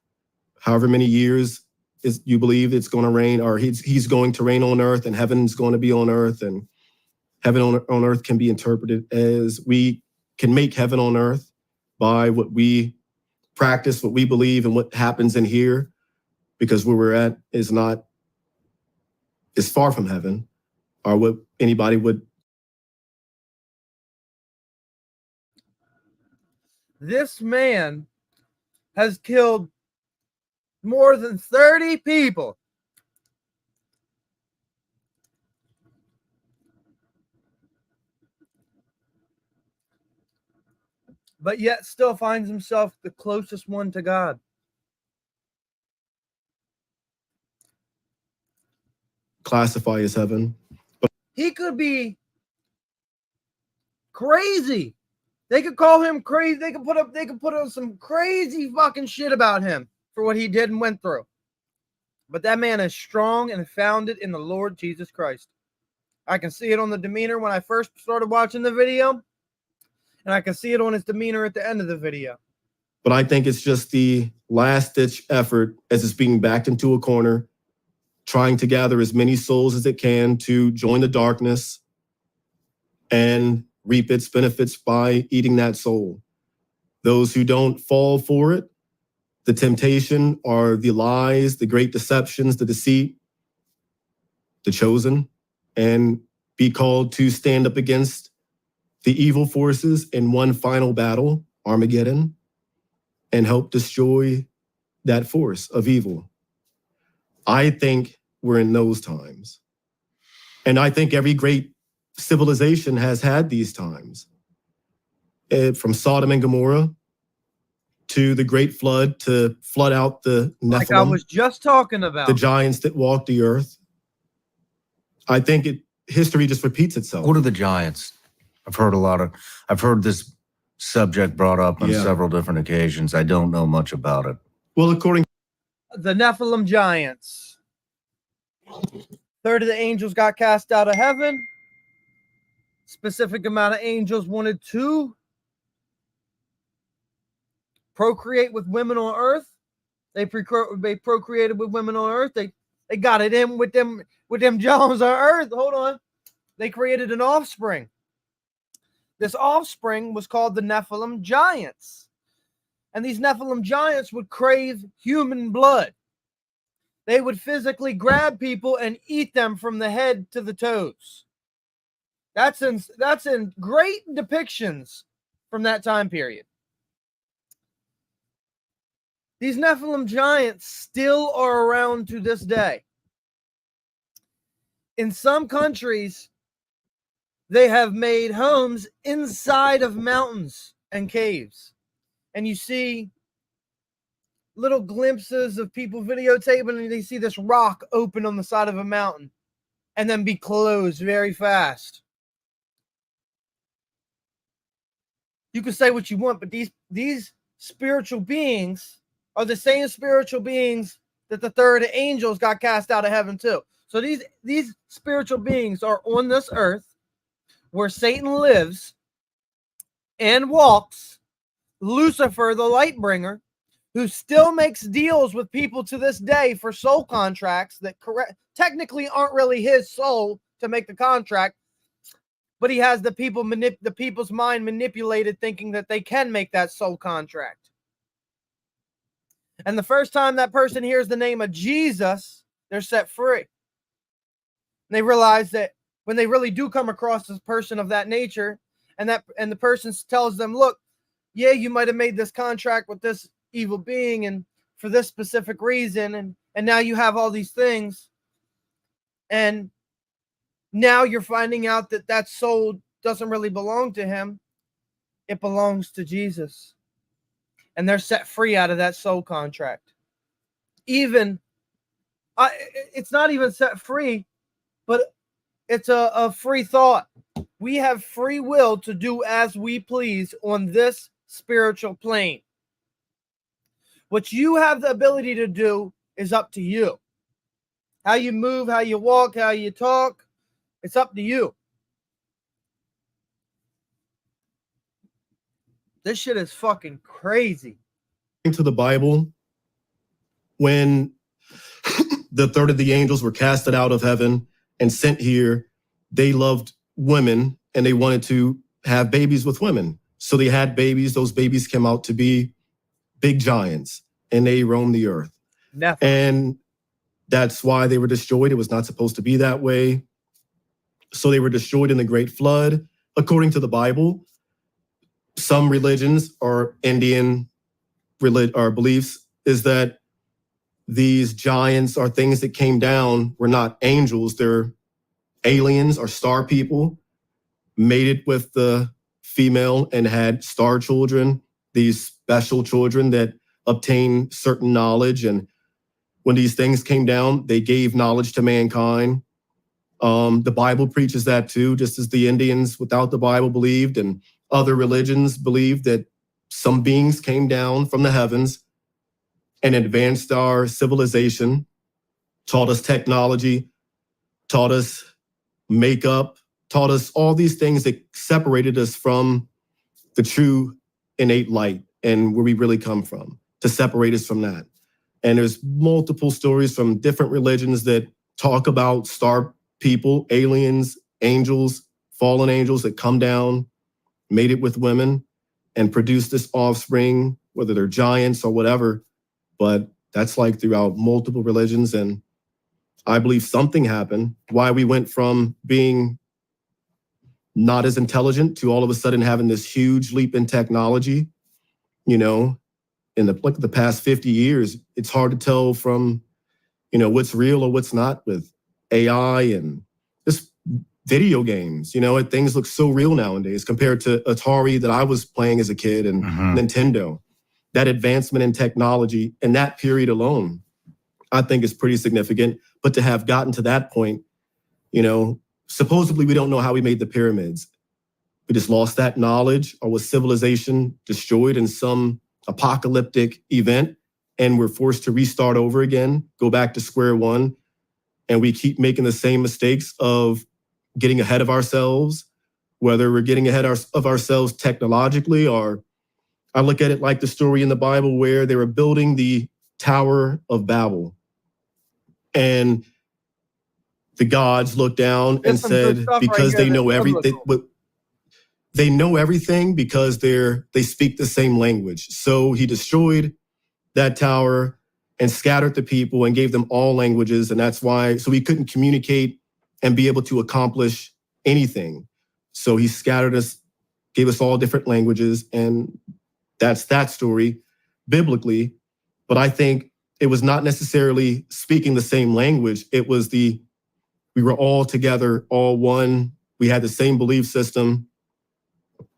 However many years is you believe it's going to rain, or he's going to reign on earth, and heaven's going to be on earth, and heaven on earth can be interpreted as we can make heaven on earth by what we practice, what we believe, and what happens in here, because where we're at is far from heaven. are what anybody would. This man has killed more than 30 people. But yet still finds himself the closest one to God. Classify as heaven. He could be crazy. They could call him crazy. They could put up some crazy fucking shit about him for what he did and went through. But that man is strong and founded in the Lord Jesus Christ. I can see it on the demeanor when I first started watching the video, and I can see it on his demeanor at the end of the video. But I think it's just the last-ditch effort as it's being backed into a corner, trying to gather as many souls as it can to join the darkness and reap its benefits by eating that soul. Those who don't fall for it, the temptation are the lies, the great deceptions, the deceit, the chosen, and be called to stand up against the evil forces in one final battle, Armageddon, and help destroy that force of evil. I think we're in those times. And I think every great civilization has had these times. From Sodom and Gomorrah to the Great Flood to flood out the Nephilim. Like I was just talking about. The giants that walked the earth. I think history just repeats itself. What are the giants? I've heard this subject brought up on several different occasions. I don't know much about it. Well, according the Nephilim giants. Third of the angels got cast out of heaven. Specific amount of angels wanted to procreate with women on earth. They procreated with women on earth. They got it in with them Jones on earth. Hold on. They created an offspring. This offspring was called the Nephilim giants. And these Nephilim giants would crave human blood. They would physically grab people and eat them from the head to the toes. That's in great depictions from that time period. These Nephilim giants still are around to this day. In some countries, they have made homes inside of mountains and caves. And you see little glimpses of people videotaping, and they see this rock open on the side of a mountain and then be closed very fast. You can say what you want, but these spiritual beings are the same spiritual beings that the third angels got cast out of heaven too. So these spiritual beings are on this earth where Satan lives and walks, Lucifer, the light bringer, who still makes deals with people to this day for soul contracts that technically aren't really his soul to make the contract, but he has the people's mind manipulated thinking that they can make that soul contract. And the first time that person hears the name of Jesus, they're set free. And they realize that when they really do come across a person of that nature, and the person tells them, look, yeah, you might have made this contract with this evil being and for this specific reason, and now you have all these things, and now you're finding out that soul doesn't really belong to him. It belongs to Jesus. And they're set free out of that soul contract. It's not even set free, but it's a free thought. We have free will to do as we please on this spiritual plane. What you have the ability to do is up to you. How you move, how you walk, how you talk, it's up to you. This shit is fucking crazy. To the Bible, when the third of the angels were casted out of heaven and sent here, they loved women and they wanted to have babies with women. So they had babies. Those babies came out to be big giants and they roamed the earth. Nephilim. And that's why they were destroyed. It was not supposed to be that way. So they were destroyed in the Great Flood. According to the Bible, some religions or Indian or beliefs is that these giants or things that came down were not angels. They're aliens or star people, mated with the female and had star children, these special children that obtain certain knowledge. And when these things came down, they gave knowledge to mankind. The Bible preaches that too, just as the Indians without the Bible believed, and other religions believed that some beings came down from the heavens and advanced our civilization, taught us technology, taught us makeup, taught us all these things that separated us from the true innate light and where we really come from, to separate us from that. And there's multiple stories from different religions that talk about star people, aliens, angels, fallen angels that come down, mated with women, and produce this offspring, whether they're giants or whatever. But that's like throughout multiple religions. And I believe something happened, why we went from being not as intelligent to all of a sudden having this huge leap in technology. You know, in the past 50 years, it's hard to tell from, you know, what's real or what's not with AI and just video games. You know, things look so real nowadays compared to Atari that I was playing as a kid and Nintendo. That advancement in technology in that period alone, I think is pretty significant. But to have gotten to that point, you know, supposedly we don't know how we made the pyramids. We just lost that knowledge, or was civilization destroyed in some apocalyptic event and we're forced to restart over again, go back to square one, and we keep making the same mistakes of getting ahead of ourselves, whether we're getting ahead of ourselves technologically, or I look at it like the story in the Bible where they were building the Tower of Babel. And the gods looked down and said, because they know everything, they know everything because they speak the same language. So he destroyed that tower and scattered the people and gave them all languages. And that's why, so we couldn't communicate and be able to accomplish anything. So he scattered us, gave us all different languages. And that's that story biblically. But I think it was not necessarily speaking the same language. It was we were all together, all one. We had the same belief system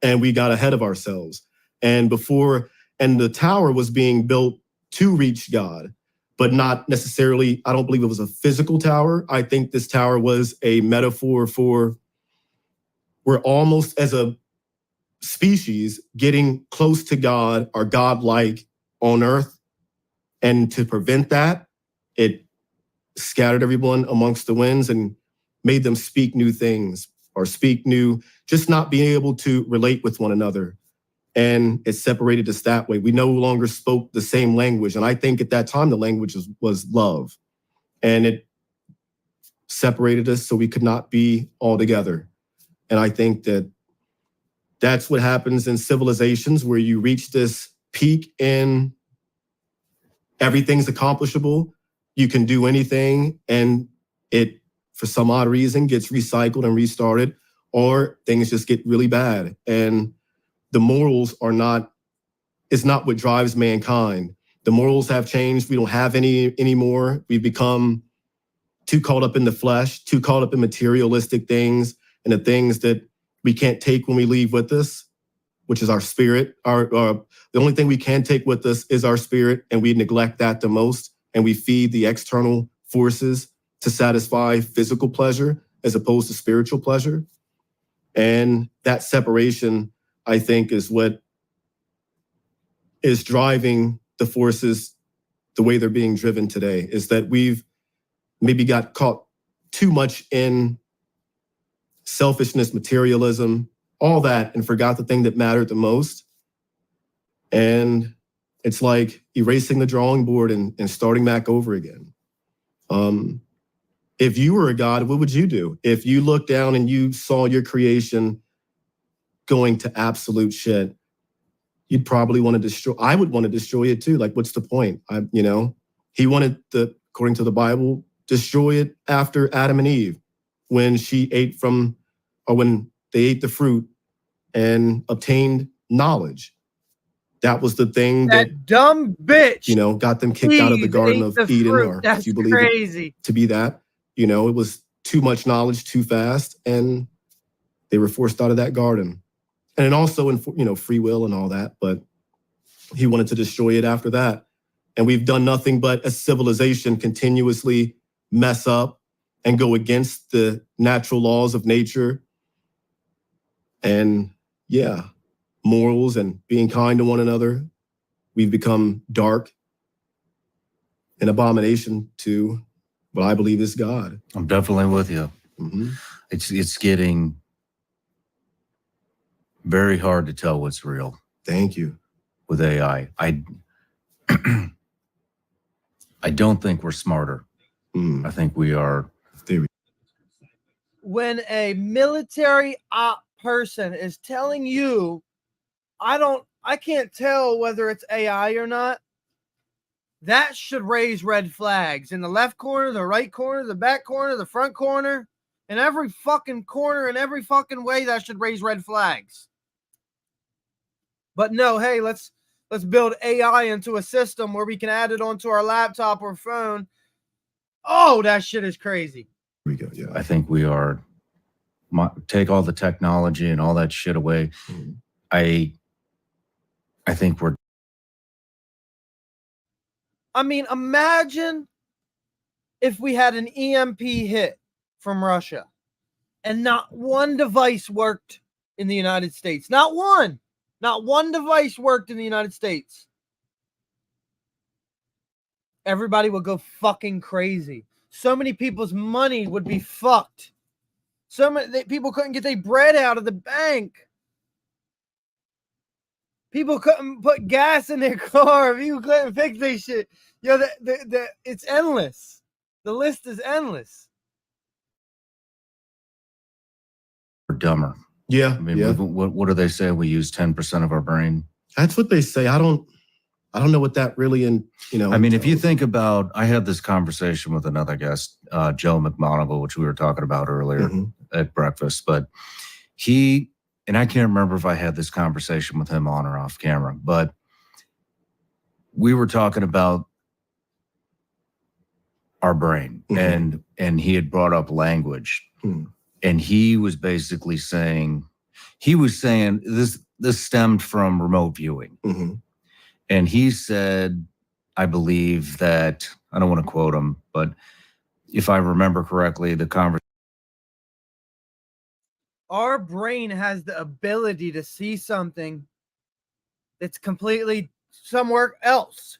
and we got ahead of ourselves. And the tower was being built to reach God, but not necessarily, I don't believe it was a physical tower. I think this tower was a metaphor for we're almost as a species getting close to God or God-like on earth. And to prevent that, it scattered everyone amongst the winds and made them speak new things or speak new, just not being able to relate with one another. And it separated us that way. We no longer spoke the same language. And I think at that time, the language was love. And it separated us so we could not be all together. And I think that's what happens in civilizations where you reach this peak in everything's accomplishable. You can do anything and it, for some odd reason, gets recycled and restarted, or things just get really bad. And the morals is not what drives mankind. The morals have changed. We don't have any anymore. We've become too caught up in the flesh, too caught up in materialistic things and the things that we can't take when we leave with us, which is our spirit. The only thing we can take with us is our spirit, and we neglect that the most. And we feed the external forces to satisfy physical pleasure as opposed to spiritual pleasure. And that separation, I think, is what is driving the forces the way they're being driven today, is that we've maybe got caught too much in selfishness, materialism, all that, and forgot the thing that mattered the most. And it's like erasing the drawing board and starting back over again. If you were a God, what would you do? If you looked down and you saw your creation going to absolute shit, you'd probably want to destroy. I would want to destroy it too. Like, what's the point? He wanted according to the Bible, destroy it after Adam and Eve. when she ate from, or when they ate the fruit and obtained knowledge. That was the thing that dumb bitch, you know, got them kicked out of the Garden of Eden, fruit. or That's if you believe crazy. it to be that. You know, it was too much knowledge too fast, and they were forced out of that garden. And then also in, you know, free will and all that, but he wanted to destroy it after that. And we've done nothing but as civilization continuously mess up and go against the natural laws of nature. And yeah, morals and being kind to one another. We've become dark, an abomination to what I believe is God. I'm definitely with you. Mm-hmm. It's getting very hard to tell what's real. Thank you. With AI. I don't think we're smarter. I think we are. When a military op person is telling you, I can't tell whether it's AI or not, that should raise red flags in the left corner, the right corner, the back corner, the front corner, in every fucking corner, in every fucking way, that should raise red flags. But no, hey, let's build AI into a system where we can add it onto our laptop or phone. Oh, that shit is crazy. We go, yeah. I think we are. Take all the technology and all that shit away. I think we're. I mean, imagine if we had an EMP hit from Russia and not one device worked in the United States. Not one. Not one device worked in the United States. Everybody would go fucking crazy. So many people's money would be fucked. So many people couldn't get their bread out of the bank. People couldn't put gas in their car. People couldn't fix their shit. Yo, it's endless. The list is endless. We're dumber. Yeah. I mean, yeah. what do they say? We use 10% of our brain. That's what they say. I don't know what that really, I mean, if you think about, I had this conversation with another guest, Joe McMonagle, which we were talking about earlier at breakfast, but and I can't remember if I had this conversation with him on or off camera, but we were talking about our brain, and he had brought up language, and he was basically saying, this stemmed from remote viewing. And he said, I believe that, I don't want to quote him, but if I remember correctly, the conversation. Our brain has the ability to see something that's completely somewhere else.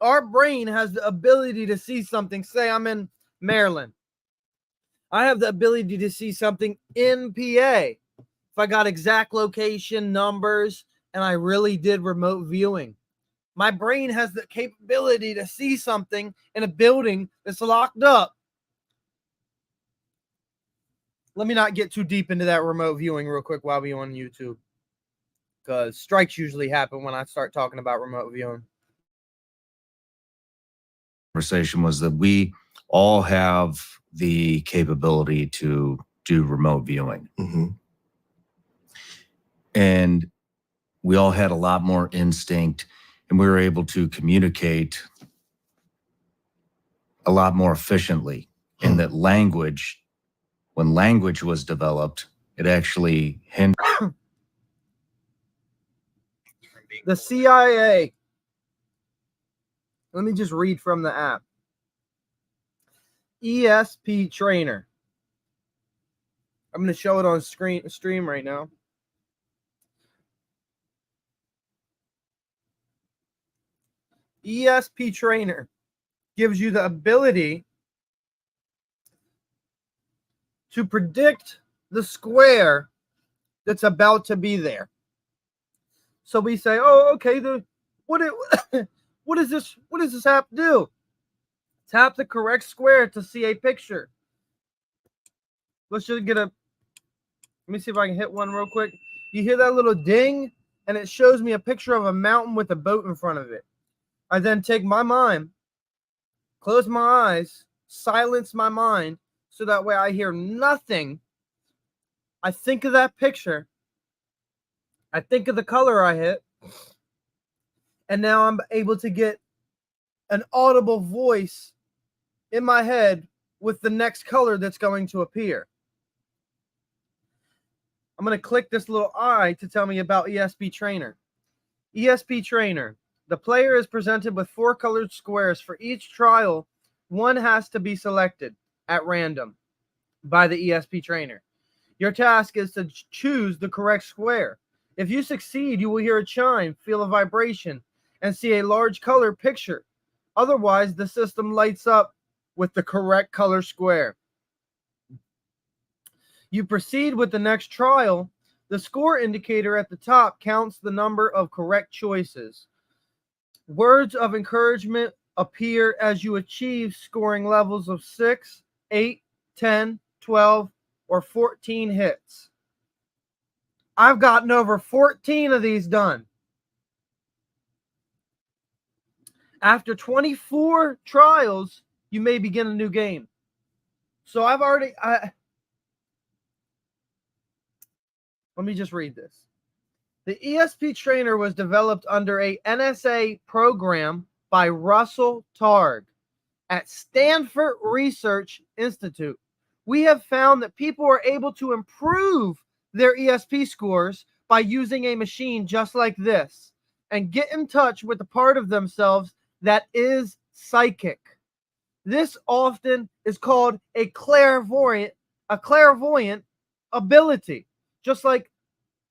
Our brain has the ability to see something. Say I'm in Maryland. I have the ability to see something in PA. If I got exact location, numbers, and I really did remote viewing. My brain has the capability to see something in a building that's locked up. Let me not get too deep into that remote viewing real quick while we're on YouTube, because strikes usually happen when I start talking about remote viewing. Conversation was that we all have the capability to do remote viewing. And we all had a lot more instinct, and we were able to communicate a lot more efficiently. And that language, when language was developed, it actually hindered. The CIA. Let me just read from the app. R.A.S.P trainer. I'm going to show it on stream right now. R.A.S.P trainer gives you the ability to predict the square that's about to be there. So we say, oh, okay, what does this app do? Tap the correct square to see a picture. Let's just let me see if I can hit one real quick. You hear that little ding, and it shows me a picture of a mountain with a boat in front of it. I then take my mind, close my eyes, silence my mind, so that way I hear nothing. I think of that picture. I think of the color I hit. And now I'm able to get an audible voice in my head with the next color that's going to appear. I'm going to click this little eye to tell me about ESP Trainer. ESP Trainer. The player is presented with 4 colored squares. For each trial, one has to be selected at random by the ESP Trainer. Your task is to choose the correct square. If you succeed, you will hear a chime, feel a vibration, and see a large color picture. Otherwise, the system lights up with the correct color square. You proceed with the next trial. The score indicator at the top counts the number of correct choices. Words of encouragement appear as you achieve scoring levels of 6, 8, 10, 12, or 14 hits. I've gotten over 14 of these done. After 24 trials, you may begin a new game. So let me just read this. The ESP Trainer was developed under a NSA program by Russell Targ at Stanford Research Institute. We have found that people are able to improve their ESP scores by using a machine just like this and get in touch with the part of themselves that is psychic. This often is called a clairvoyant ability, just like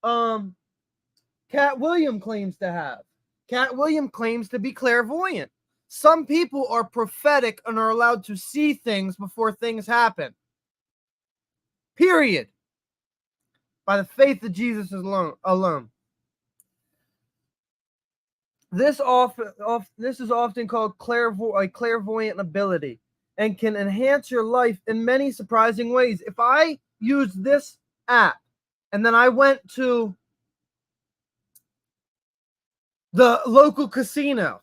Cat William claims to have. Cat William claims to be clairvoyant. Some people are prophetic and are allowed to see things before things happen. Period. By the faith of Jesus alone. This is often called a clairvoyant ability and can enhance your life in many surprising ways. If I use this app and then I went to the local casino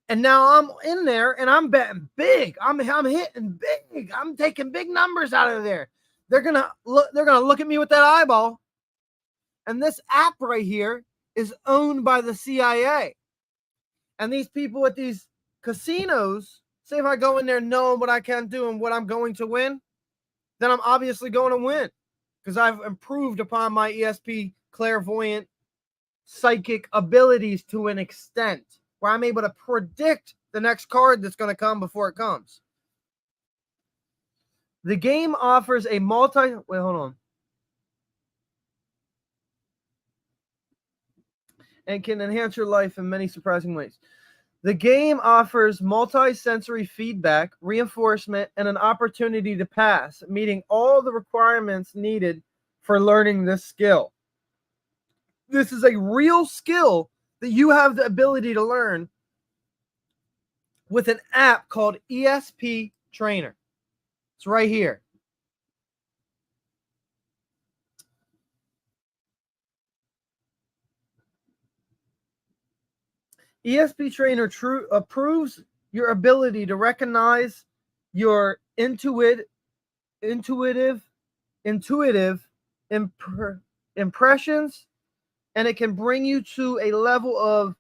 and now I'm in there and I'm betting big. I'm hitting big. I'm taking big numbers out of there. They're gonna look at me with that eyeball. And this app right here is owned by the CIA. And these people at these casinos, say if I go in there knowing what I can do and what I'm going to win, then I'm obviously going to win because I've improved upon my ESP clairvoyant psychic abilities to an extent where I'm able to predict the next card that's going to come before it comes. The game offers a and can enhance your life in many surprising ways. The game offers multi-sensory feedback, reinforcement, and an opportunity to pass, meeting all the requirements needed for learning this skill. This is a real skill that you have the ability to learn with an app called ESP Trainer. It's right here. ESP Trainer approves your ability to recognize your intuitive impressions, and it can bring you to a level of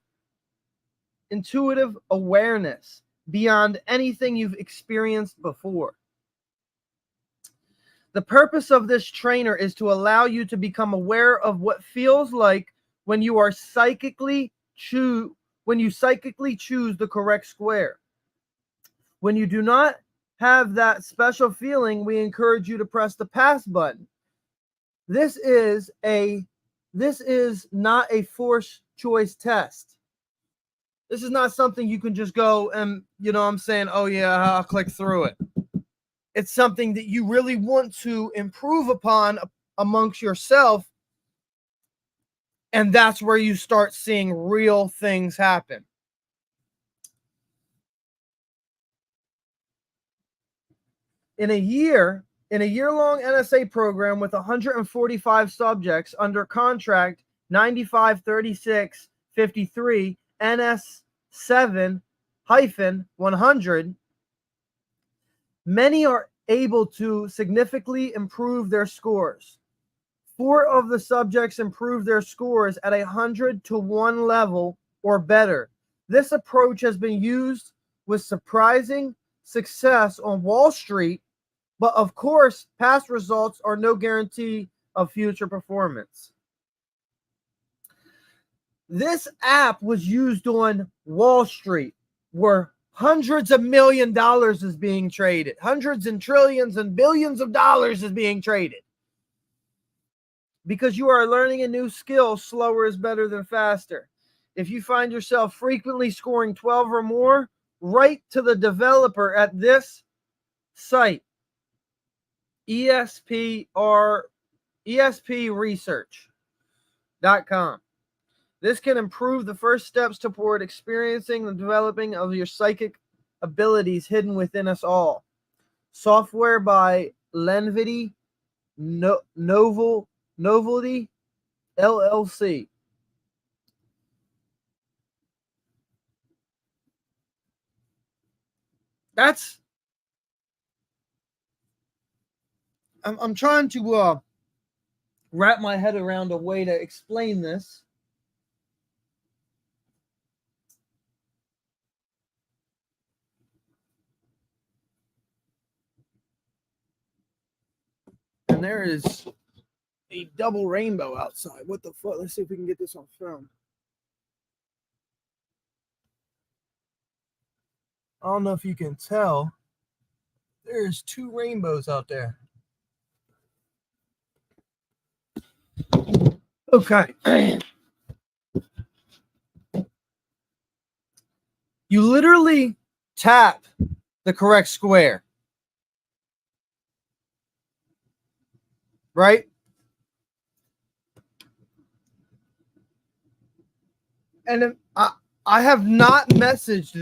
intuitive awareness beyond anything you've experienced before. The purpose of this trainer is to allow you to become aware of what feels like when you psychically choose the correct square. When you do not have that special feeling, we encourage you to press the pass button. This is not a forced choice test. This is not something you can just go and, oh yeah, I'll click through it. It's something that you really want to improve upon amongst yourself. And that's where you start seeing real things happen. In a year-long NSA program with 145 subjects under contract 953653 NS7-100, many are able to significantly improve their scores. 4 of the subjects improved their scores at 100 to 1 level or better. This approach has been used with surprising success on Wall Street, but of course, past results are no guarantee of future performance. This app was used on Wall Street, where hundreds of $1 million is being traded. Hundreds and trillions and billions of dollars is being traded. Because you are learning a new skill, slower is better than faster. If you find yourself frequently scoring 12 or more, write to the developer at this site, ESPresearch.com. This can improve the first steps toward experiencing the developing of your psychic abilities hidden within us all. Software by Lenvity Novelty LLC. I'm trying to wrap my head around a way to explain this. And there is a double rainbow outside. What the fuck? Let's see if we can get this on film. I don't know if you can tell. There's 2 rainbows out there. Okay. You literally tap the correct square. Right? And I have not messaged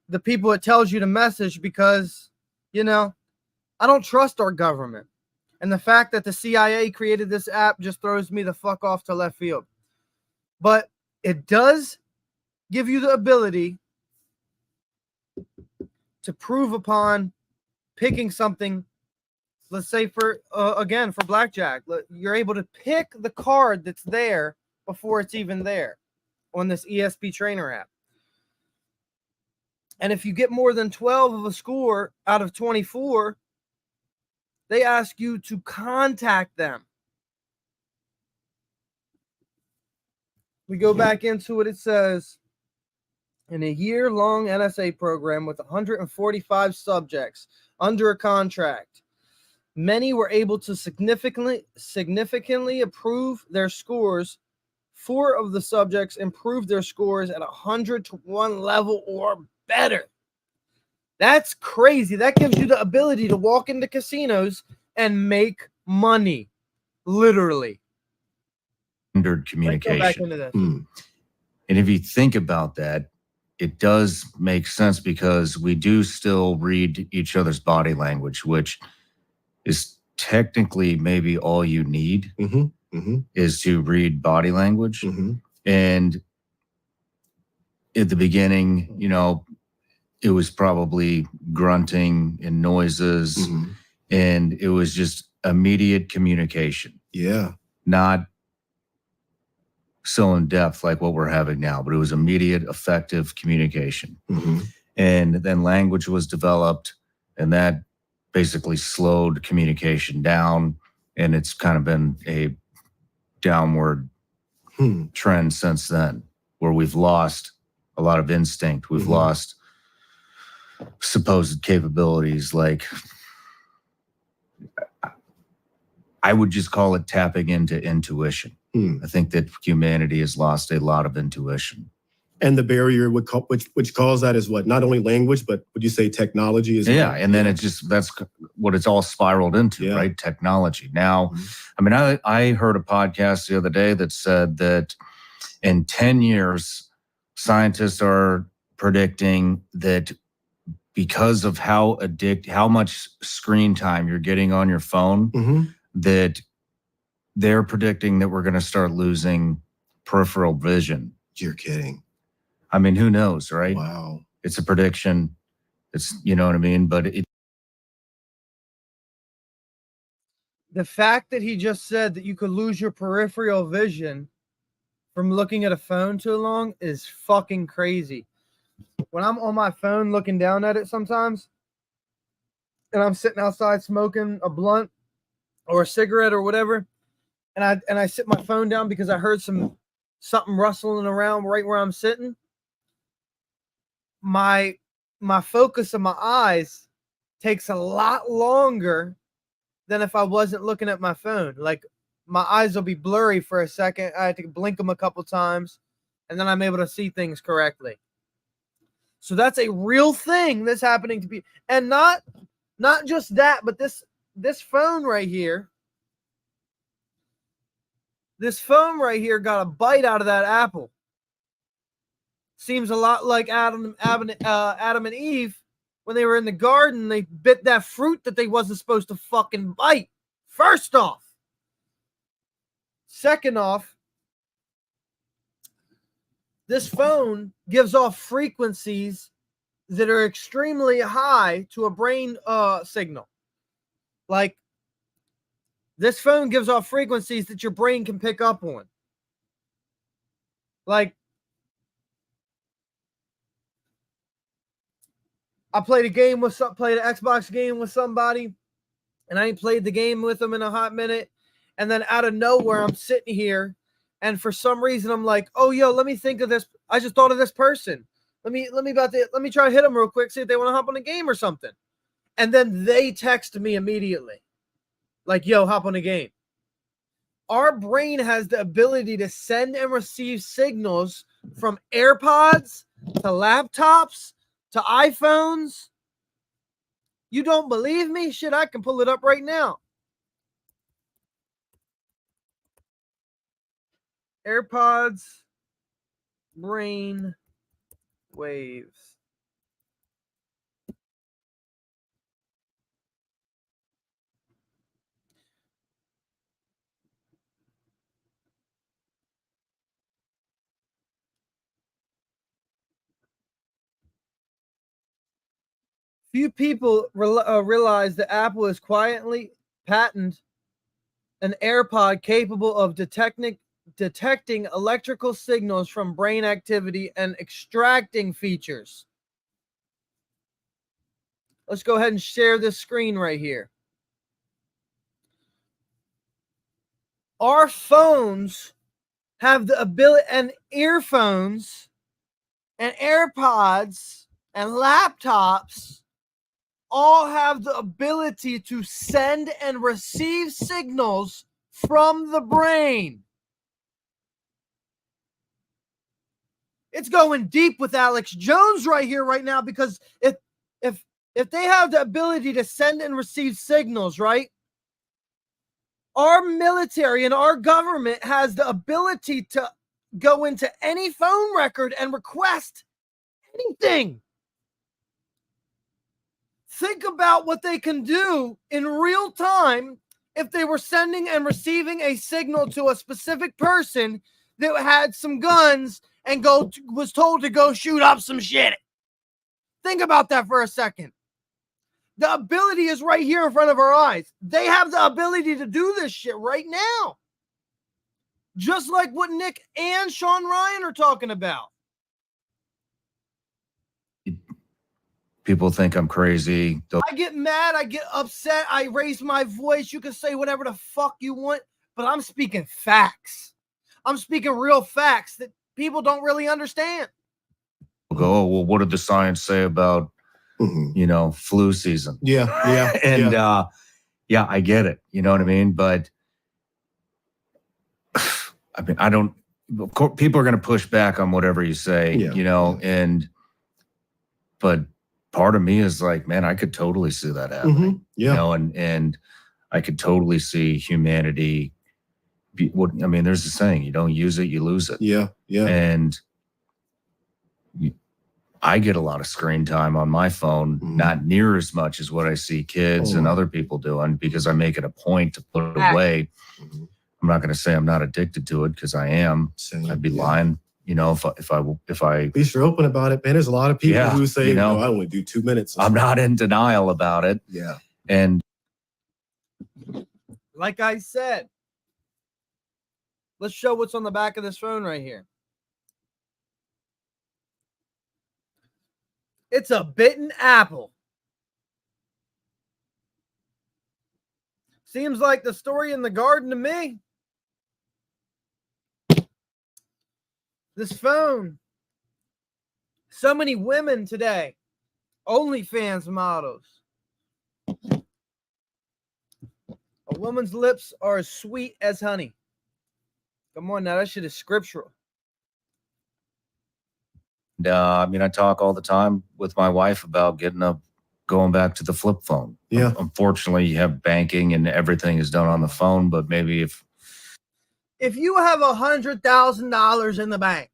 the people it tells you to message because, you know, I don't trust our government. And the fact that the CIA created this app just throws me the fuck off to left field. But it does give you the ability to prove upon picking something. Let's say for blackjack, you're able to pick the card that's there before it's even there on this ESP trainer app. And if you get more than 12 of a score out of 24, they ask you to contact them. We go back into it. It says, in a year-long NSA program with 145 subjects under a contract, many were able to significantly improve their scores. 4 of the subjects improved their scores at 100 to 1 level or better. That's crazy. That gives you the ability to walk into casinos and make money, literally. Standard communication. Let's go back into this. And if you think about that, it does make sense because we do still read each other's body language, which is technically maybe all you need is to read body language. And at the beginning, you know, it was probably grunting and noises, and it was just immediate communication. Yeah. Not so in depth like what we're having now, but it was immediate, effective communication. And then language was developed, and that basically slowed communication down, and it's kind of been a downward trend since then, where we've lost a lot of instinct. We've lost supposed capabilities, like I would just call it tapping into intuition. I think that humanity has lost a lot of intuition. And the barrier which caused that is what? Not only language, but would you say technology is? Yeah, and then that's what it's all spiraled into, right? Technology. Now, I mean, I heard a podcast the other day that said that in 10 years, scientists are predicting that because of how much screen time you're getting on your phone, that they're predicting that we're going to start losing peripheral vision. You're kidding. I mean, who knows, right? Wow. It's a prediction. It's, you know what I mean? But The fact that he just said that you could lose your peripheral vision from looking at a phone too long is fucking crazy. When I'm on my phone looking down at it sometimes, and I'm sitting outside smoking a blunt or a cigarette or whatever, and I sit my phone down because I heard something rustling around right where I'm sitting, my focus of my eyes takes a lot longer than if I wasn't looking at my phone. Like, my eyes will be blurry for a second. I have to blink them a couple times, and then I'm able to see things correctly. So that's a real thing that's happening to people. And not just that, but this phone right here, got a bite out of that apple. Seems a lot like Adam and Eve when they were in the garden. They bit that fruit that they wasn't supposed to fucking bite. First off. Second off, this phone gives off frequencies that are extremely high to a brain signal. Like, this phone gives off frequencies that your brain can pick up on. Like, I played an Xbox game with somebody, and I ain't played the game with them in a hot minute. And then out of nowhere, I'm sitting here, and for some reason, I'm like, "Oh, yo, let me think of this. I just thought of this person. Let me try to hit them real quick, see if they want to hop on a game or something." And then they text me immediately, like, "Yo, hop on a game." Our brain has the ability to send and receive signals from AirPods to laptops to iPhones. You don't believe me? Shit, I can pull it up right now. AirPods brain waves. Few people realize that Apple has quietly patented an AirPod capable of detecting electrical signals from brain activity and extracting features. Let's go ahead and share this screen right here. Our phones have the ability, and earphones and AirPods and laptops all have the ability to send and receive signals from the brain. It's going deep with Alex Jones right here, right now, because if they have the ability to send and receive signals, right? Our military and our government has the ability to go into any phone record and request anything. Think about what they can do in real time if they were sending and receiving a signal to a specific person that had some guns and was told to go shoot up some shit. Think about that for a second. The ability is right here in front of our eyes. They have the ability to do this shit right now. Just like what Nick and Shawn Ryan are talking about. People think I'm crazy. I get mad. I get upset. I raise my voice. You can say whatever the fuck you want, but I'm speaking facts. I'm speaking real facts that people don't really understand. Go, oh, well, what did the science say about, flu season? Yeah. And yeah, I get it. You know what I mean? But I mean, of course, people are going to push back on whatever you say, but part of me is like, man, I could totally see that happening. And I could totally see humanity. There's a saying, you don't use it, you lose it. Yeah. And I get a lot of screen time on my phone, not near as much as what I see kids and other people doing, because I make it a point to put it away. I'm not going to say I'm not addicted to it, because I am. I'd be lying, if I. At least you're open about it, man. There's a lot of people who say, I only do 2 minutes. I'm not in denial about it. Yeah. And Like I said, let's show what's on the back of this phone right here. It's a bitten apple. Seems like the story in the garden to me. This phone. So many women today. OnlyFans models. A woman's lips are as sweet as honey. Come on now, that shit is scriptural. I mean, I talk all the time with my wife about going back to the flip phone. Yeah. Unfortunately, you have banking and everything is done on the phone, but maybe if you have $100,000 in the bank,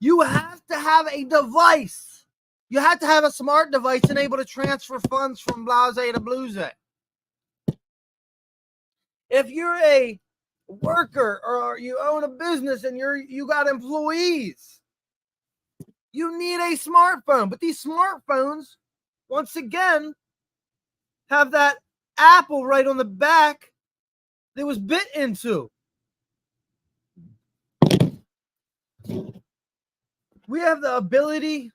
you have to have a device. You have to have a smart device and able to transfer funds from blase to bluse. If you're a worker or you own a business and you got employees, you need a smartphone. But these smartphones, once again, have that apple right on the back that was bit into. We have the ability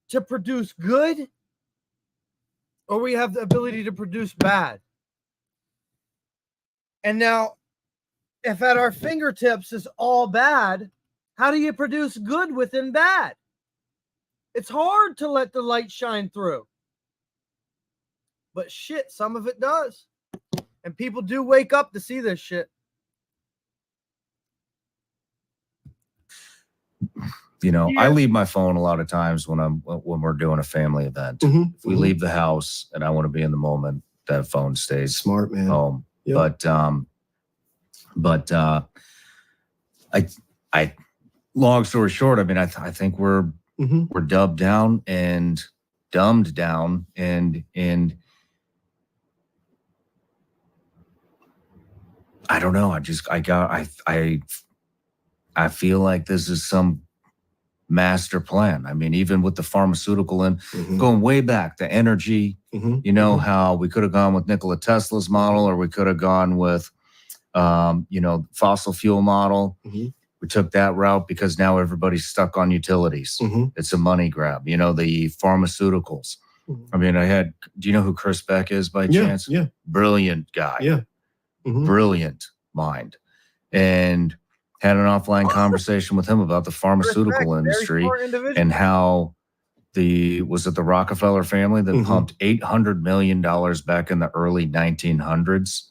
to produce good, or we have the ability to produce bad. And now, if at our fingertips is all bad, how do you produce good within bad? It's hard to let the light shine through. But shit, some of it does. And people do wake up to see this shit. You know, I leave my phone a lot of times when we're doing a family event. Mhm, If we leave the house and I want to be in the moment, that phone stays Smart, man. home. Yep. But I long story short, I mean, I think we're dubbed down and dumbed down and I don't know. I feel like this is some master plan. I mean, even with the pharmaceutical and going way back, the energy, you know, how we could have gone with Nikola Tesla's model, or we could have gone with, you know, fossil fuel model. We took that route because now everybody's stuck on utilities. It's a money grab, you know, the pharmaceuticals. I mean, do you know who Chris Beck is by chance? Yeah. Brilliant guy. Yeah. Brilliant mind. And had an offline conversation with him about the pharmaceutical industry and how was it the Rockefeller family that pumped $800 million back in the early 1900s?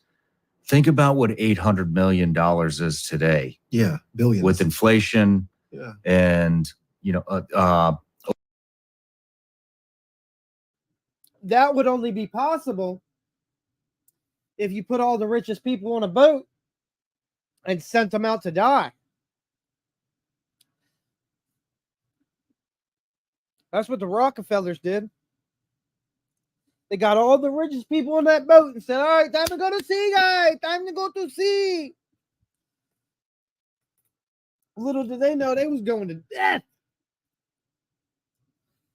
Think about what $800 million is today. Yeah, billions. With inflation and, you know, that would only be possible if you put all the richest people on a boat and sent them out to die. That's what the Rockefellers did. They got all the richest people on that boat and said, all right, time to go to sea, guys. Time to go to sea. Little did they know they was going to death.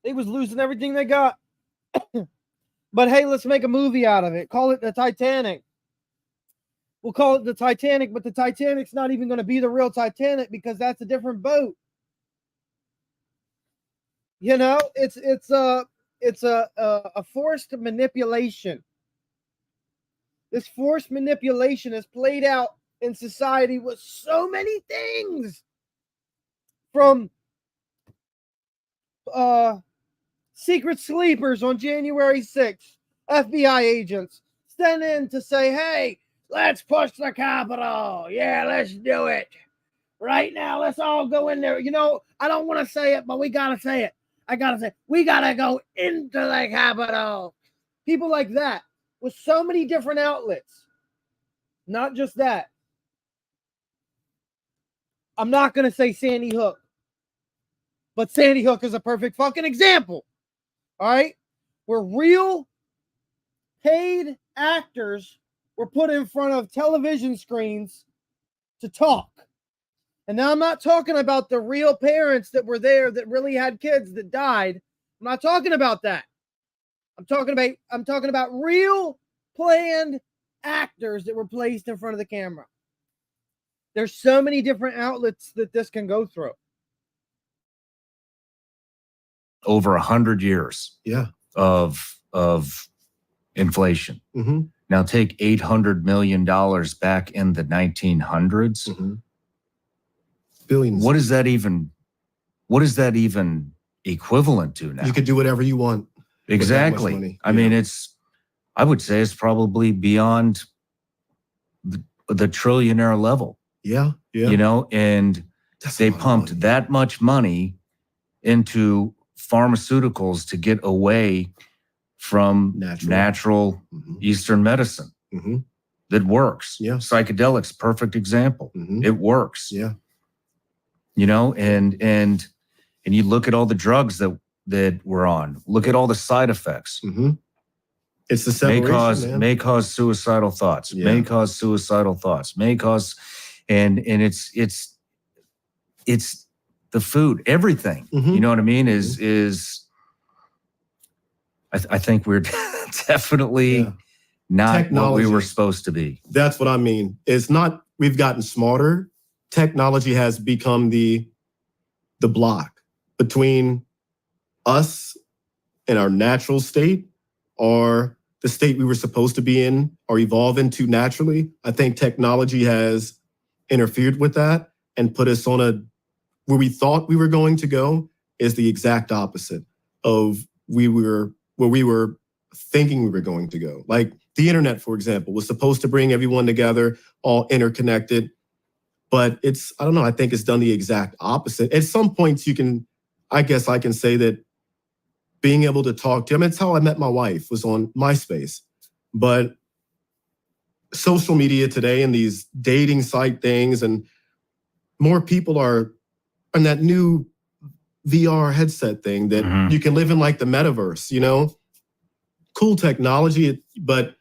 They was losing everything they got. But hey, let's make a movie out of it. Call it the Titanic. We'll call it the Titanic, but the Titanic's not even going to be the real Titanic because that's a different boat. You know, it's a forced manipulation. This forced manipulation is played out in society with so many things, from secret sleepers on January 6th, FBI agents stand in to say, hey, let's push the Capitol. Yeah, let's do it. Right now, let's all go in there. You know, I don't want to say it, but we got to say it. I got to say, we got to go into the Capitol. People like that with so many different outlets. Not just that. I'm not going to say Sandy Hook, but Sandy Hook is a perfect fucking example. All right? Where real paid actors were put in front of television screens to talk. And now I'm not talking about the real parents that were there that really had kids that died. I'm not talking about that. I'm talking about real planned actors that were placed in front of the camera. There's so many different outlets that this can go through. Over 100 years of inflation. Now take $800 million back in the 1900s. Billions. What is that even equivalent to now? You could do whatever you want. Exactly. With that much money. I mean, I would say it's probably beyond the trillionaire level. Yeah. You know, and That's they pumped that much money into pharmaceuticals to get away from natural Eastern medicine that works. Yeah. Psychedelics, perfect example. It works. Yeah. You know, and you look at all the drugs that we're on. Look at all the side effects. It's the separation, may cause suicidal thoughts. May cause suicidal thoughts. May cause, and it's the food. Everything. You know what I mean? I think we're definitely not what we were supposed to be. That's what I mean. It's not. We've gotten smarter. Technology has become the block between us and our natural state, or the state we were supposed to be in or evolve into naturally. I think technology has interfered with that and put us on where we thought we were going to go is the exact opposite of where we were thinking we were going to go. Like the internet, for example, was supposed to bring everyone together, all interconnected. But I don't know, I think it's done the exact opposite. At some points I guess I can say that being able to talk to him, it's how I met my wife, was on MySpace. But social media today and these dating site things, and more people are in that new VR headset thing that you can live in like the metaverse, you know? Cool technology, but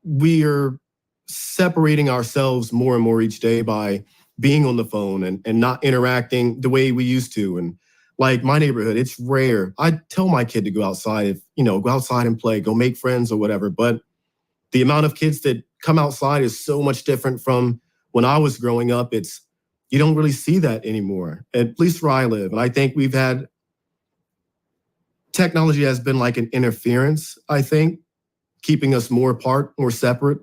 we are separating ourselves more and more each day by being on the phone and not interacting the way we used to. And like my neighborhood, it's rare. I tell my kid to go outside, go outside and play, go make friends or whatever. But the amount of kids that come outside is so much different from when I was growing up. You don't really see that anymore, at least where I live. And I think technology has been like an interference, I think, keeping us more apart, more separate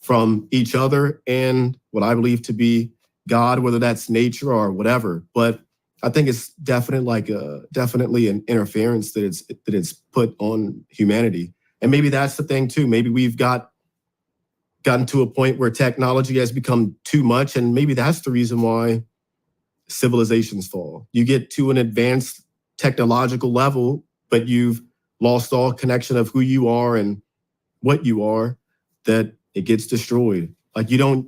from each other and what I believe to be God, whether that's nature or whatever. But I think it's definitely an interference that it's put on humanity. And maybe that's the thing too. Maybe we've gotten to a point where technology has become too much, and maybe that's the reason why civilizations fall. You get to an advanced technological level, but you've lost all connection of who you are and what you are, that it gets destroyed. Like you don't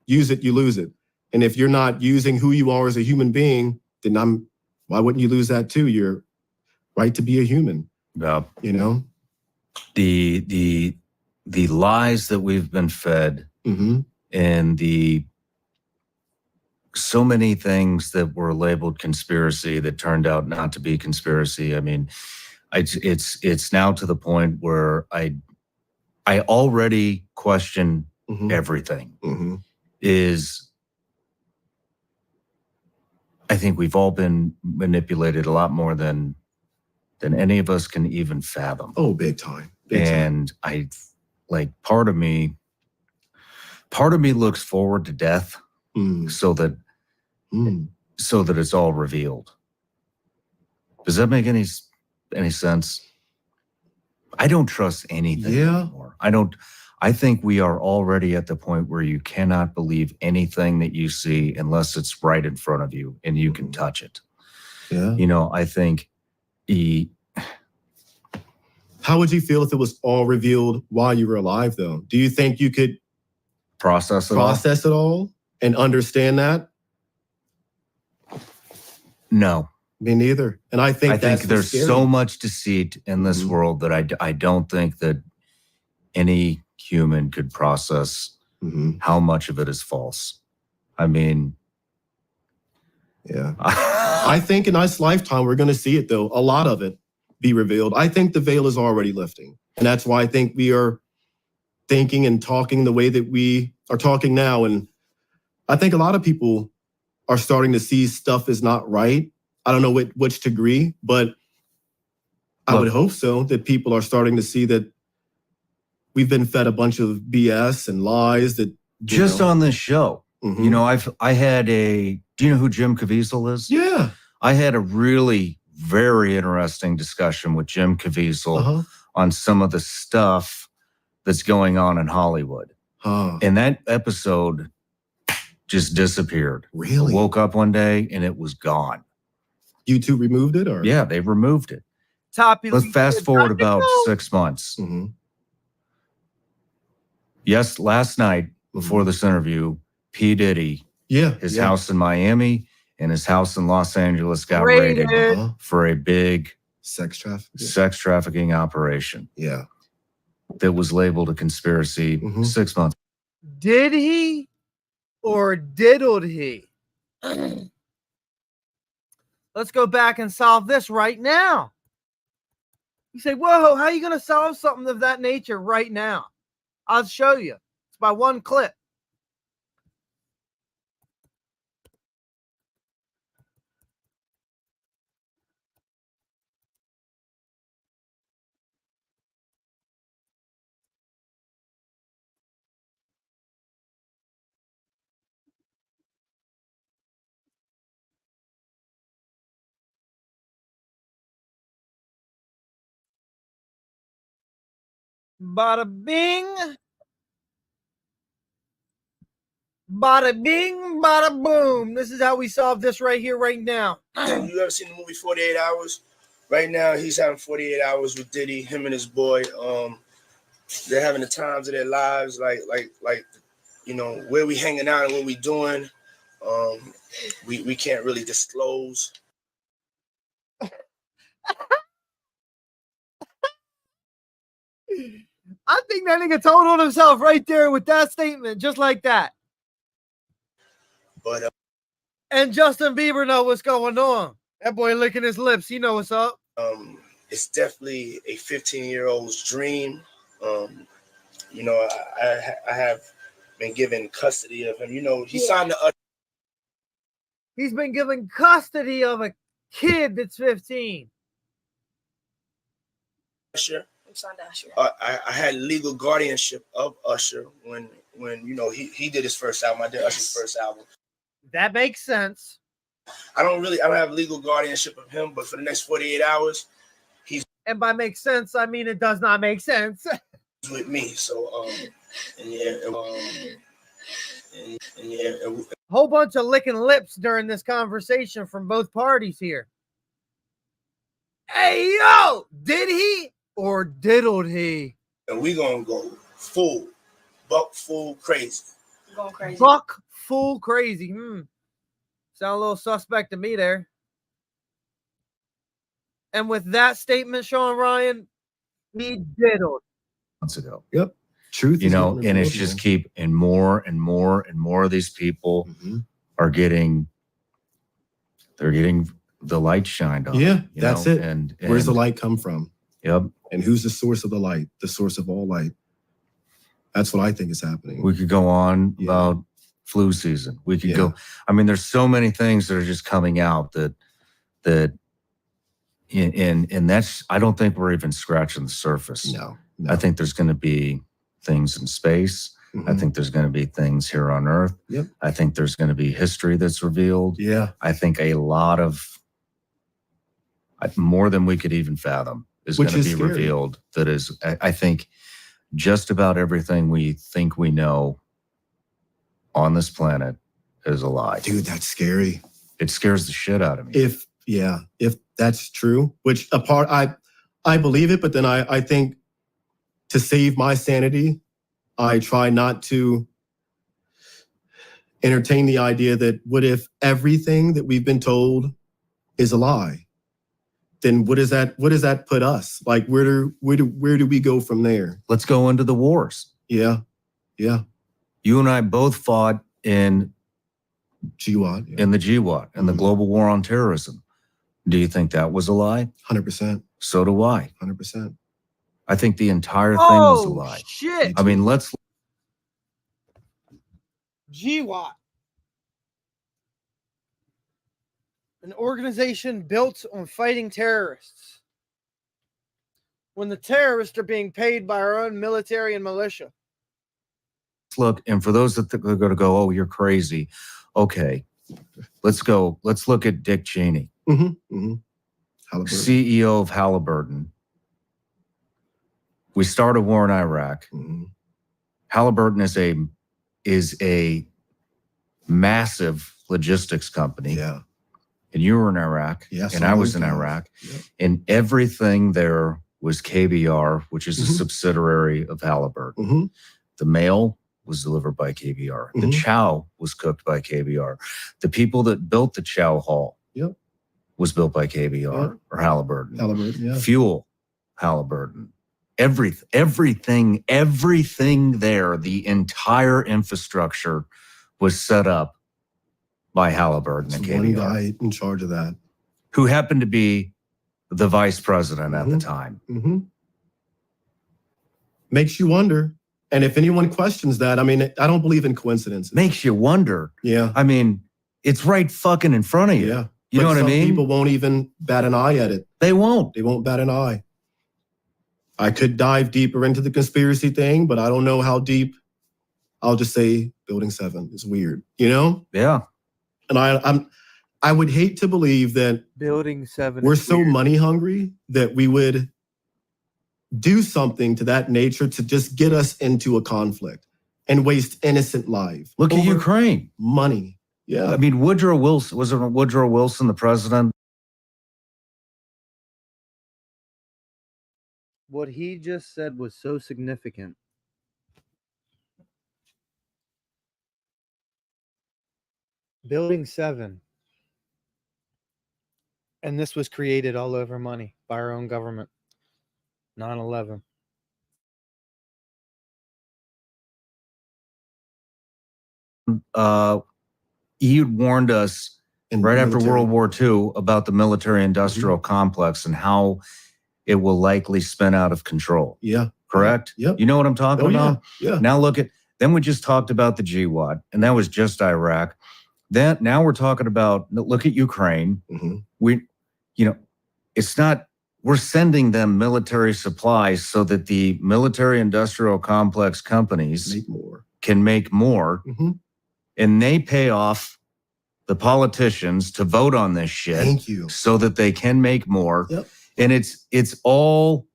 use it, you lose it. And if you're not using who you are as a human being, then why wouldn't you lose that too? Your right to be a human. Yeah. You know? The lies that we've been fed and so many things that were labeled conspiracy that turned out not to be conspiracy. I mean, it's now to the point where I already question everything. I think we've all been manipulated a lot more than any of us can even fathom. Oh, big time. And part of me looks forward to death so that it's all revealed. Does that make any sense? I don't trust anything anymore. I think we are already at the point where you cannot believe anything that you see unless it's right in front of you and you can touch it. Yeah. I think how would you feel if it was all revealed while you were alive, though? Do you think you could process it all and understand that? No. Me neither. And I think there's so much deceit in this world that I don't think that any human could process how much of it is false. I mean, yeah. I think in this lifetime we're going to see it, though, a lot of it. be revealed. I think the veil is already lifting. And that's why I think we are thinking and talking the way that we are talking now. And I think a lot of people are starting to see stuff is not right. I don't know which degree, but I would hope so, that people are starting to see that we've been fed a bunch of BS and lies that just on this show. Mhm. You know, I had do you know who Jim Caviezel is? Yeah. I had a really very interesting discussion with Jim Caviezel on some of the stuff that's going on in Hollywood. And that episode just disappeared. Really? I woke up one day and it was gone. YouTube removed it, or? Yeah, they removed it. Let's fast forward about 6 months. Mhm. Yes, last night before this interview, P. Diddy, his house in Miami and his house in Los Angeles got raided for a big sex trafficking operation. Yeah. That was labeled a conspiracy 6 months. Did he or diddled he? Let's go back and solve this right now. You say, whoa, how are you going to solve something of that nature right now? I'll show you. It's by one clip. Bada bing. Bada bing, bada boom. This is how we solve this right here, right now. You ever seen the movie 48 Hours? Right now, he's having 48 hours with Diddy, him and his boy. They're having the times of their lives, like you know, where we hanging out and what we doing. We can't really disclose. I think that nigga told on himself right there with that statement, just like that. But and Justin Bieber know what's going on. That boy licking his lips. He know what's up. It's definitely a 15-year-old's dream. You know, I have been given custody of him. You know, he signed the. He's been given custody of a kid that's 15. Usher. I had legal guardianship of Usher when you know he did his first album. I did Usher's first album. That makes sense. I don't have legal guardianship of him, but for the next 48 hours, he's. And by makes sense, I mean it does not make sense. With me, so whole bunch of licking lips during this conversation from both parties here. Hey yo, did he or diddled he? And we gonna go buck full crazy. Going crazy. Buck full crazy. Sound a little suspect to me there. And with that statement, Shawn Ryan, he diddled. Months ago. Yep. Truth, you know, and it's just keep and more of these people are getting the light shined on. Yeah, that's it. And where's the light come from? Yep. And who's the source of the light? The source of all light. That's what I think is happening. We could go on about flu season. We could go. I mean, there's so many things that are just coming out that and that's, I don't think we're even scratching the surface. No. I think there's going to be things in space. I think there's going to be things here on Earth. Yep. I think there's going to be history that's revealed. Yeah. I think a lot of more than we could even fathom is going to be revealed. That is, I think, just about everything we think we know on this planet is a lie. Dude, that's scary. It scares the shit out of me. If that's true, which I believe it, but then I think to save my sanity, I try not to entertain the idea that what if everything that we've been told is a lie? Then what does that put us? Like where do we go from there? Let's go into the wars. Yeah. Yeah. You and I both fought in GWAT. In the GWAT and the global war on terrorism. Do you think that was a lie? 100%. So do I. 100%. I think the entire thing was a lie. Shit. I mean, let's GWAT. An organization built on fighting terrorists. When the terrorists are being paid by our own military and militia. look. And for those that are going to go, oh, you're crazy. Okay, let's go. Let's look at Dick Cheney, CEO of Halliburton. We start a war in Iraq. Halliburton is a massive logistics company. Yeah. And you were in Iraq, and I was in Iraq, and everything there was KBR, which is a subsidiary of Halliburton. The mail was delivered by KBR. The chow was cooked by KBR. The people that built the chow hall was built by KBR or Halliburton. Fuel, Halliburton. Everything there, the entire infrastructure was set up by Halliburton and KBR. One guy in charge of that. Who happened to be the vice president at the time. Makes you wonder. And if anyone questions that, I mean, I don't believe in coincidences. Makes you wonder. Yeah. I mean, it's right fucking in front of you. Yeah. You know what I mean? People won't even bat an eye at it. They won't. They won't bat an eye. I could dive deeper into the conspiracy thing, but I don't know how deep. I'll just say Building 7 is weird, you know? Yeah. And I would hate to believe that Building 7 we're so money hungry that we would do something to that nature to just get us into a conflict and waste innocent lives. Look at Ukraine. Money. Yeah. I mean, Woodrow Wilson, was it Woodrow Wilson, the president? What he just said was so significant. Building 7. And this was created all over money by our own government. 9/11. He had warned us right after World War II about the military-industrial complex and how it will likely spin out of control. Yeah. Correct? Yep. You know what I'm talking about? Yeah. Now look at, then we just talked about the GWAT, and that was just Iraq. Then now we're talking about, look at Ukraine. It's not, we're sending them military supplies so that the military-industrial complex companies can make more. And they pay off the politicians to vote on this shit. Thank you. So that they can make more. Yep. And it's all,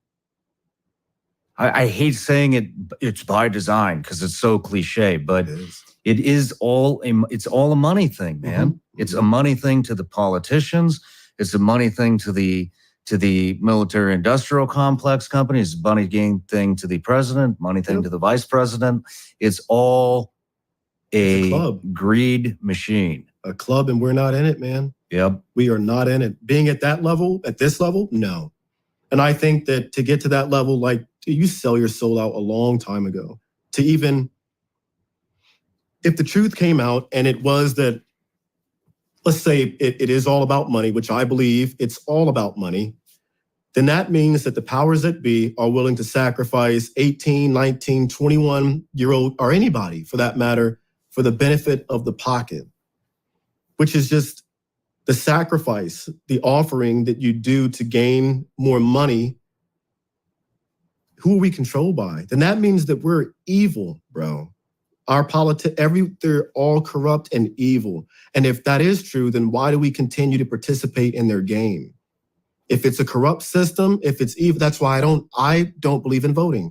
I hate saying it's by design because it's so cliche, but it's all a money thing, man. It's a money thing to the politicians. It's a money thing to the military industrial complex companies. It's a money gain thing to the president, money thing to the vice president. It's all a greed machine. A club, and we're not in it, man. Yep. We are not in it. Being at that level, at this level, no. And I think that to get to that level, like, you sell your soul out a long time ago. To even, if the truth came out and it was that, let's say it is all about money, which I believe it's all about money, then that means that the powers that be are willing to sacrifice 18, 19, 21-year-old, or anybody for that matter, for the benefit of the pocket, which is just the sacrifice, the offering that you do to gain more money. Who are we controlled by? Then that means that we're evil, bro. Our they're all corrupt and evil. And if that is true, then why do we continue to participate in their game? If it's a corrupt system, if it's evil, that's why I don't believe in voting.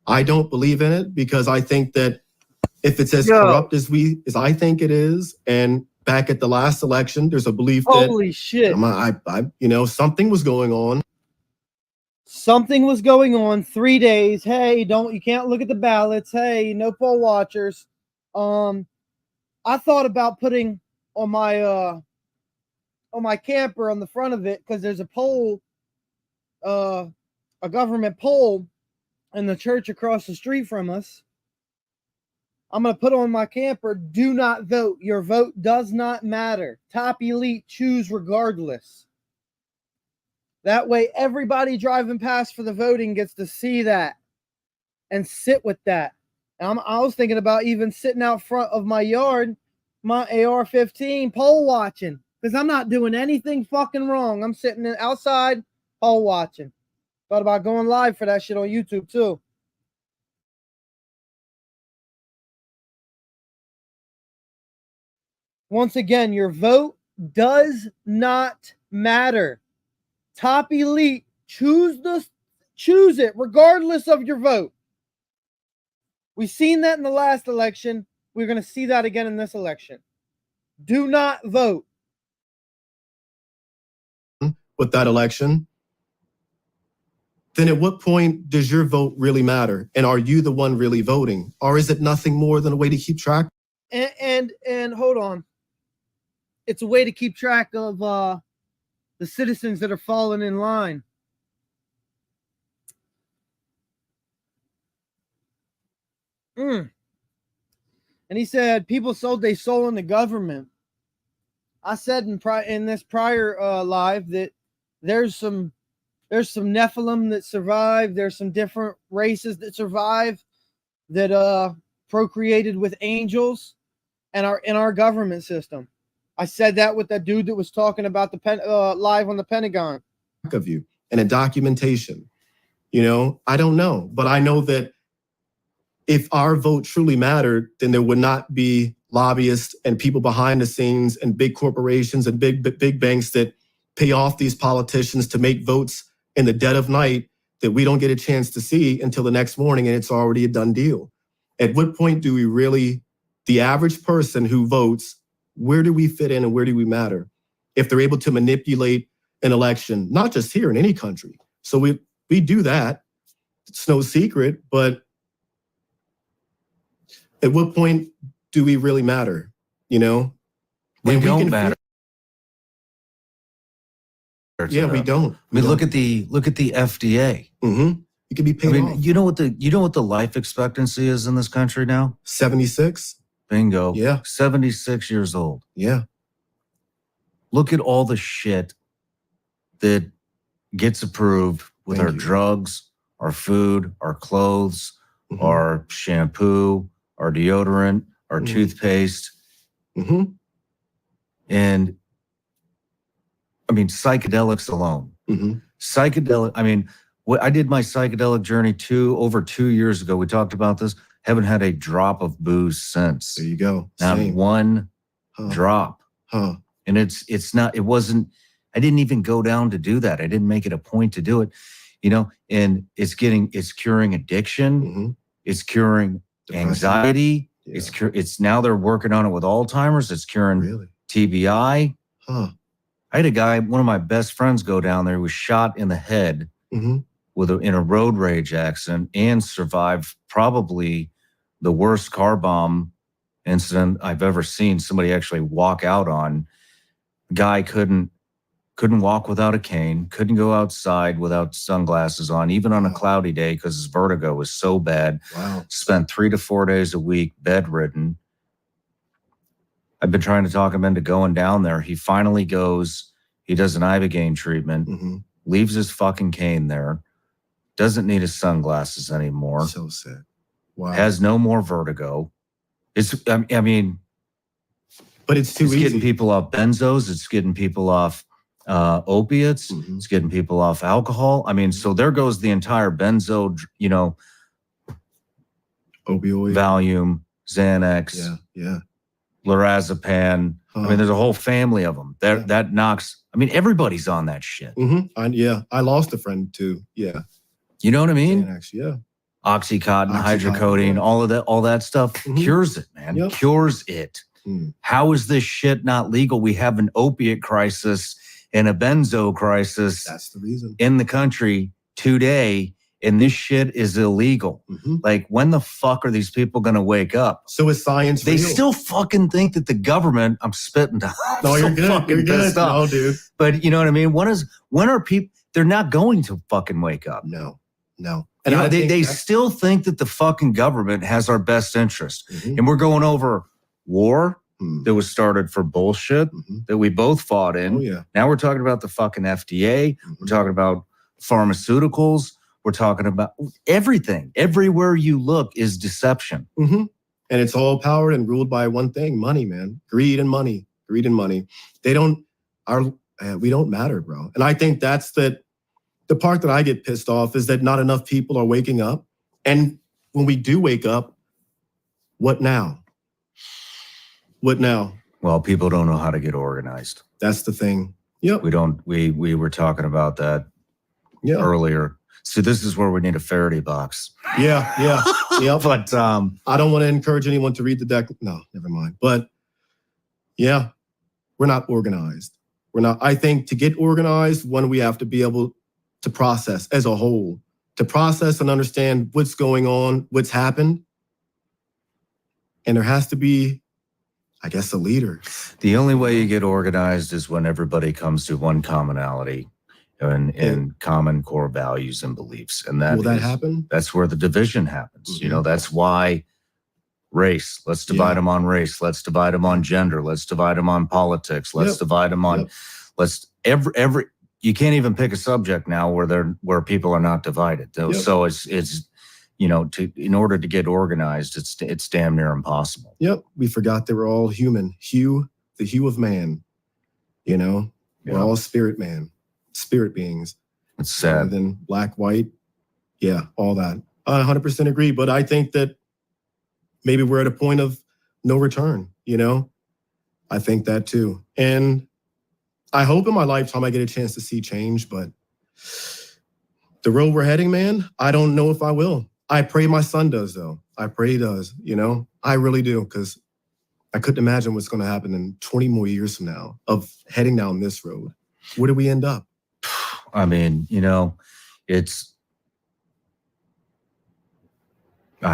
I don't believe in it because I think that if it's as corrupt as I think it is, and back at the last election, there's a belief that holy shit, something was going on. Something was going on. 3 days. Hey, you can't look at the ballots. Hey, no poll watchers. I thought about putting on my camper on the front of it because there's a poll, a government poll in the church across the street from us. I'm going to put on my camper, do not vote. Your vote does not matter. Top elite, choose regardless. That way, everybody driving past for the voting gets to see that and sit with that. And I was thinking about even sitting out front of my yard, my AR-15, poll watching, because I'm not doing anything fucking wrong. I'm sitting outside, poll watching. Thought about going live for that shit on YouTube too. Once again, your vote does not matter. Top elite, choose it regardless of your vote. We've seen that in the last election. We're going to see that again in this election. Do not vote. With that election, then at what point does your vote really matter? And are you the one really voting? Or is it nothing more than a way to keep track? And hold on. It's a way to keep track of the citizens that are falling in line. And he said people sold their soul in the government. I said in this prior live that there's some Nephilim that survived. There's some different races that survive that procreated with angels and are in our government system. I said that with that dude that was talking about the live on the Pentagon. Of you and a documentation. You know, I don't know, but I know that if our vote truly mattered, then there would not be lobbyists and people behind the scenes and big corporations and big banks that pay off these politicians to make votes in the dead of night that we don't get a chance to see until the next morning and it's already a done deal. At what point do we really, the average person who votes, where do we fit in and where do we matter? If they're able to manipulate an election, not just here, in any country. So we do that. It's no secret, but at what point do we really matter? You know? We don't matter. Yeah, we don't. I mean, look at the FDA. Mm-hmm. You can be paid off. You know what the life expectancy is in this country now? 76. Bingo. Yeah. 76 years old. Yeah. Look at all the shit that gets approved with our drugs, our food, our clothes, our shampoo, our deodorant, our toothpaste. And I mean, psychedelics alone. I mean, I did my psychedelic journey over 2 years ago. We talked about this. Haven't had a drop of booze since. There you go. Not one drop. And it wasn't, I didn't even go down to do that. I didn't make it a point to do it, you know, and it's curing addiction. It's curing anxiety. Yeah. It's now they're working on it with Alzheimer's. It's curing TBI. I had a guy, one of my best friends, go down there, who was shot in the head in a road rage accident and survived probably the worst car bomb incident I've ever seen somebody actually walk out on. Guy couldn't walk without a cane, couldn't go outside without sunglasses on, even on a cloudy day, because his vertigo was so bad. Wow. Spent 3 to 4 days a week bedridden. I've been trying to talk him into going down there. He finally goes, he does an Ibogaine treatment, leaves his fucking cane there, doesn't need his sunglasses anymore. So sad. Wow. Has no more vertigo. I mean, but it's too easy. Getting people off benzos. It's getting people off opiates. It's getting people off alcohol. I mean, so there goes the entire benzo, you know, opioid, Valium, Xanax, lorazepam. I mean, there's a whole family of them. That knocks. I mean, everybody's on that shit. I lost a friend too. Yeah. You know what I mean? Xanax, yeah. Oxycontin, hydrocodone, all that stuff cures it, man. Cures it. How is this shit not legal? We have an opiate crisis and a benzo crisis. That's the reason. In the country today, and this shit is illegal. Like, when the fuck are these people going to wake up? So is science They real? still fucking think that the government, I'm spitting down. No, you're good. You're good. No, dude. But you know what I mean? When are people, they're not going to fucking wake up. No. And you know, they still think that the fucking government has our best interest. And we're going over war, that was started for bullshit that we both fought in. Oh, yeah. Now we're talking about the fucking FDA. We're talking about pharmaceuticals. We're talking about everything. Everywhere you look is deception. And it's all powered and ruled by one thing: money, man. Greed and money. Greed and money. We don't matter, bro. And I think that's the part that I get pissed off is that not enough people are waking up. And when we do wake up, what now? What now? Well, people don't know how to get organized. That's the thing. Yep. We were talking about that earlier. So this is where we need a Faraday box. Yeah. But I don't want to encourage anyone to read the deck. No, never mind. But yeah, we're not organized. We're not. I think to get organized, one, we have to be able to process as a whole, to process and understand what's going on, what's happened. And there has to be, I guess, a leader. The only way you get organized is when everybody comes to one commonality and common core values and beliefs. And will that happen? That's where the division happens. You know, that's why race. Let's divide them on race. Let's divide them on gender. Let's divide them on politics. Let's divide them on. Let's every. You can't even pick a subject now where people are not divided. So it's you know, in order to get organized, it's damn near impossible. Yep. We forgot they were all human. The hue of man. You know, we're all spirit beings. It's sad. Rather than black, white. Yeah, all that. I 100% agree. But I think that maybe we're at a point of no return, you know? I think that too. And I hope in my lifetime I get a chance to see change, but the road we're heading, man, I don't know if I will. I pray my son does, though. I pray he does, you know? I really do, because I couldn't imagine what's going to happen in 20 more years from now of heading down this road. Where do we end up? I mean, you know, I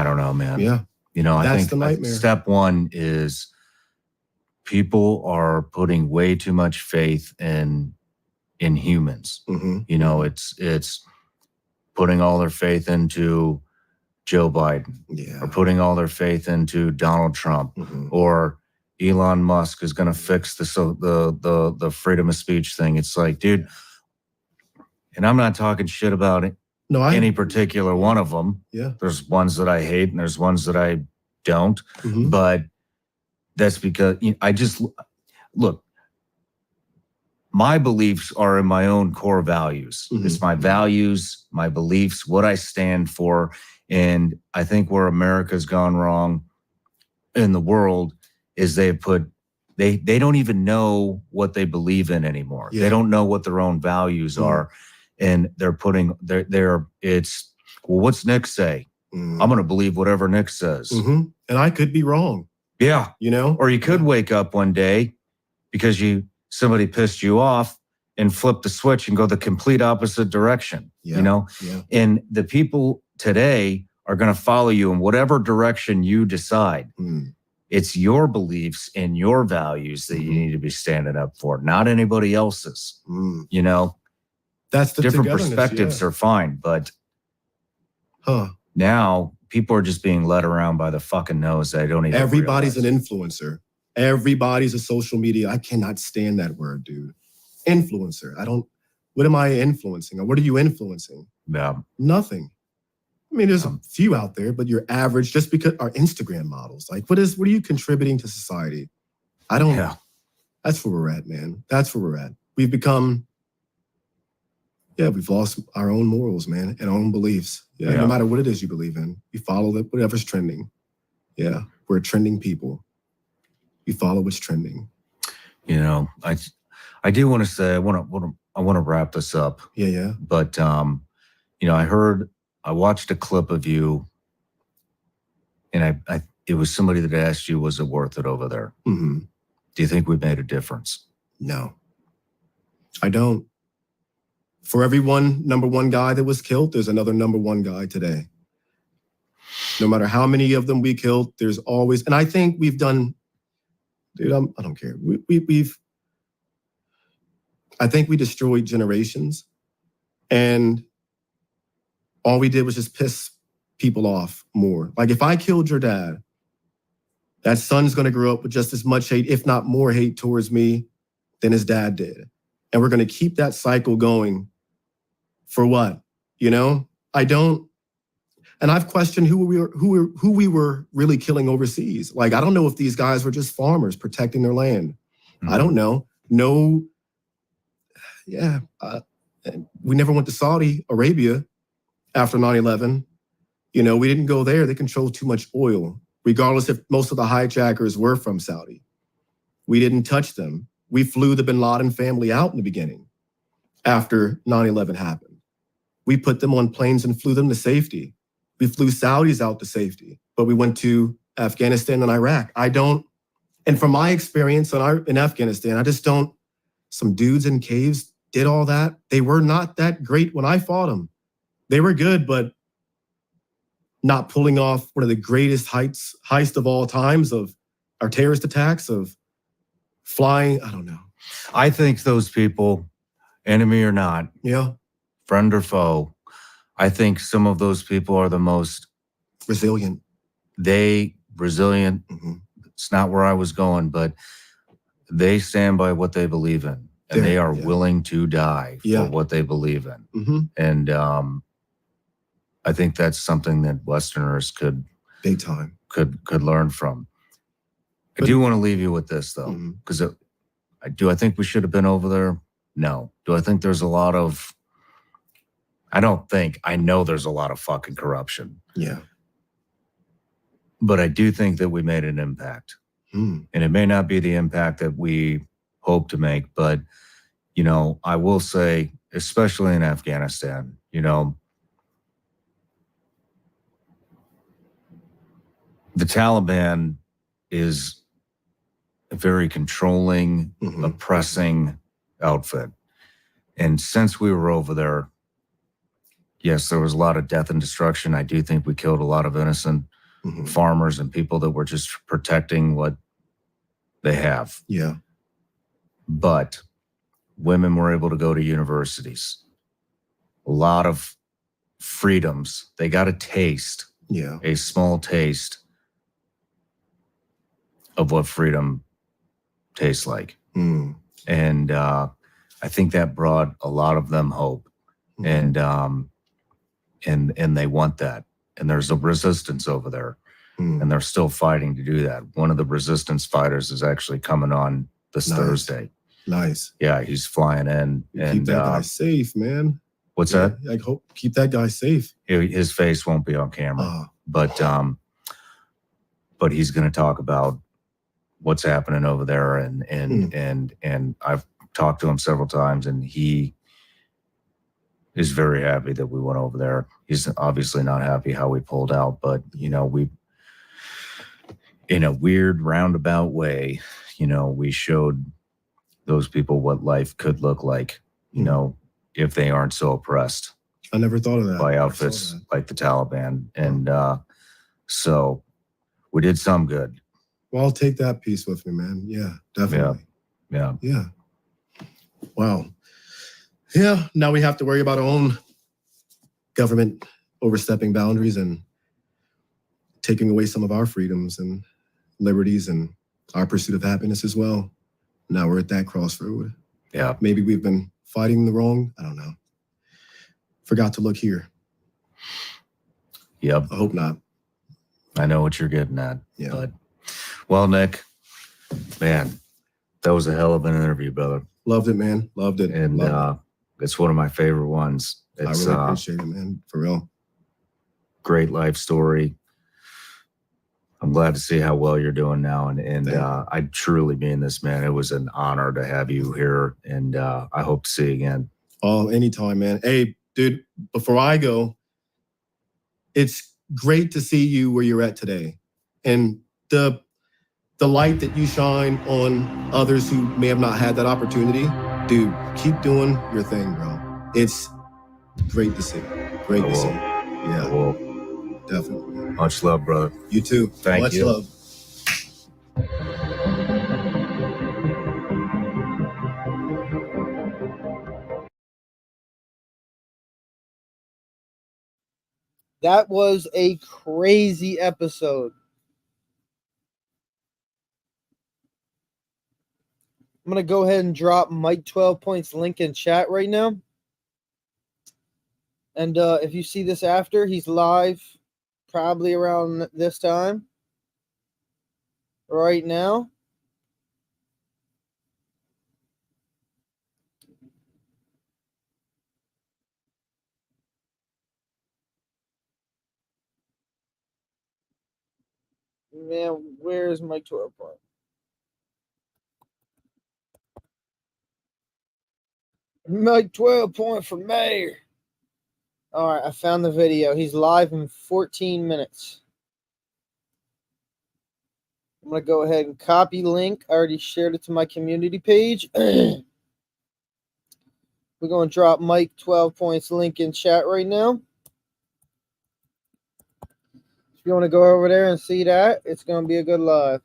don't know, man. Yeah. You know, That's I think the nightmare. Step one is people are putting way too much faith in humans. You know, it's putting all their faith into Joe Biden, or putting all their faith into Donald Trump, or Elon Musk is going to fix the freedom of speech thing. It's like, dude, and I'm not talking shit about it. Any particular one of them. Yeah. There's ones that I hate and there's ones that I don't. But that's because I just look. My beliefs are in my own core values. It's my values, my beliefs, what I stand for. And I think where America's gone wrong in the world is they don't even know what they believe in anymore. They don't know what their own values are. And they're putting it's, well, what's Nick say? I'm going to believe whatever Nick says. And I could be wrong. Yeah. You know? Or you could wake up one day because somebody pissed you off and flip the switch and go the complete opposite direction, you know? And the people today are going to follow you in whatever direction you decide. It's your beliefs and your values that you need to be standing up for, not anybody else's, you know? That's the different perspectives are fine, but now people are just being led around by the fucking nose. I don't even Everybody's realize. an influencer. Everybody's a social media. I cannot stand that word, dude. Influencer. What am I influencing? Or what are you influencing? Yeah. Nothing. I mean, there's a few out there, but you're average just because our Instagram models. Like, what are you contributing to society? I don't know. That's where we're at, man. That's where we're at. We've become, we've lost our own morals, man, and our own beliefs. No matter what it is you believe in, you follow whatever's trending. Yeah, we're trending people. You follow what's trending. You know, I do want to say I want to wrap this up. Yeah. But you know, I watched a clip of you, and it was somebody that asked you, was it worth it over there? Do you think we made a difference? No, I don't. For every number one guy that was killed, there's another number one guy today. No matter how many of them we killed, there's always, and I think we've done, dude, I don't care. I think we destroyed generations, and all we did was just piss people off more. Like, if I killed your dad, That son's going to grow up with just as much hate, if not more hate towards me than his dad did. And we're going to keep that cycle going for what? You know, I don't, and I've questioned who we were really killing overseas. Like, I don't know if these guys were just farmers protecting their land. I don't know. No, yeah. We never went to Saudi Arabia after 9/11. You know, we didn't go there. They controlled too much oil, regardless if most of the hijackers were from Saudi. We didn't touch them. We flew the bin Laden family out in the beginning after 9/11 happened. We put them on planes and flew them to safety. We flew Saudis out to safety, but we went to Afghanistan and Iraq. And from my experience in Afghanistan, I just don't, some dudes in caves did all that. They were not that great when I fought them. They were good, but not pulling off one of the greatest heist of all times of our terrorist attacks, of flying. I don't know. I think those people, enemy or not, yeah, friend or foe, I think some of those people are the most resilient. Resilient. Mm-hmm. It's not where I was going, but they stand by what they believe in, and they are willing to die for what they believe in. Mm-hmm. And I think that's something that Westerners could big time could learn from. I do want to leave you with this though, because I think we should have been over there? No. Do I think there's a lot of? I don't think. I know there's a lot of fucking corruption. Yeah. But I do think that we made an impact. And it may not be the impact that we hope to make, but, you know, I will say, especially in Afghanistan, you know, the Taliban is a very controlling, oppressing outfit. And since we were over there, yes, there was a lot of death and destruction. I do think we killed a lot of innocent farmers and people that were just protecting what they have. Yeah. But women were able to go to universities. A lot of freedoms. They got a taste, a small taste of what freedom tastes like. And I think that brought a lot of them hope. And they want that. And there's a resistance over there. And they're still fighting to do that. One of the resistance fighters is actually coming on this Thursday. Nice. Yeah, he's flying in. And keep that guy safe, man. What's that? I hope keep that guy safe. His face won't be on camera. But he's going to talk about what's happening over there. And I've talked to him several times, and he is very happy that we went over there. He's obviously not happy how we pulled out, but, you know, we, in a weird roundabout way, you know, we showed those people what life could look like, you know, if they aren't so oppressed. I never thought of that. By outfits like the Taliban. And so we did some good. Well, I'll take that piece with me, man. Yeah, definitely. Yeah. Wow. Yeah, now we have to worry about our own government overstepping boundaries and taking away some of our freedoms and liberties and our pursuit of happiness as well. Now we're at that crossroad. Yeah. Maybe we've been fighting the wrong, I don't know. Forgot to look here. Yep. I hope not. I know what you're getting at. Yeah. But, well, Nick, man, that was a hell of an interview, brother. Loved it, man. Loved it. And it's one of my favorite ones. It's, I really appreciate it, man. For real. Great life story. I'm glad to see how well you're doing now. And I truly mean this, man. It was an honor to have you here. And I hope to see you again. Oh, anytime, man. Hey, dude, before I go, it's great to see you where you're at today. And the light that you shine on others who may have not had that opportunity, dude, keep doing your thing, bro. It's great to see. Great to see. Yeah. Well, definitely. Much love, brother. You too. Thank you. Much love. That was a crazy episode. I'm going to go ahead and drop Mike 12 Points link in chat right now. And if you see this after, he's live probably around this time right now. Man, where's Mike 12 Point? Mike 12 Point for mayor. All right, I found the video. He's live in 14 minutes. I'm going to go ahead and copy link. I already shared it to my community page. We're going to drop Mike 12 Points link in chat right now. If you want to go over there and see that, it's going to be a good live.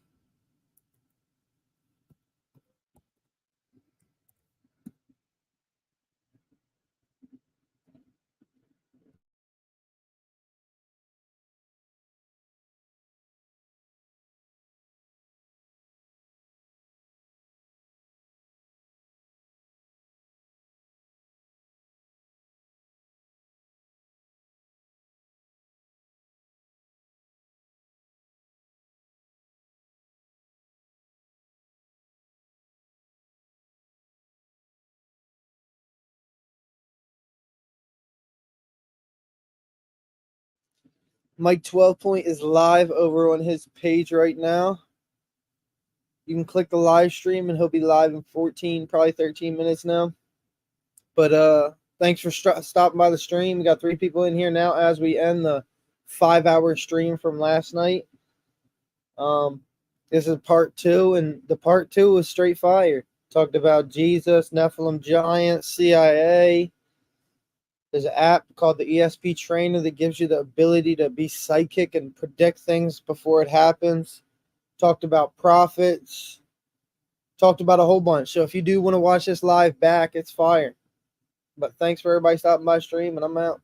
Mike 12 Point is live over on his page right now. You can click the live stream and he'll be live in 14, probably 13 minutes now. But thanks for stopping by the stream. We got 3 people in here now as we end the 5-hour stream from last night. This is part 2, and the part 2 was straight fire. Talked about Jesus, Nephilim Giants, CIA. There's an app called the ESP Trainer that gives you the ability to be psychic and predict things before it happens. Talked about prophets. Talked about a whole bunch. So if you do want to watch this live back, it's fire. But thanks for everybody stopping by stream, and I'm out.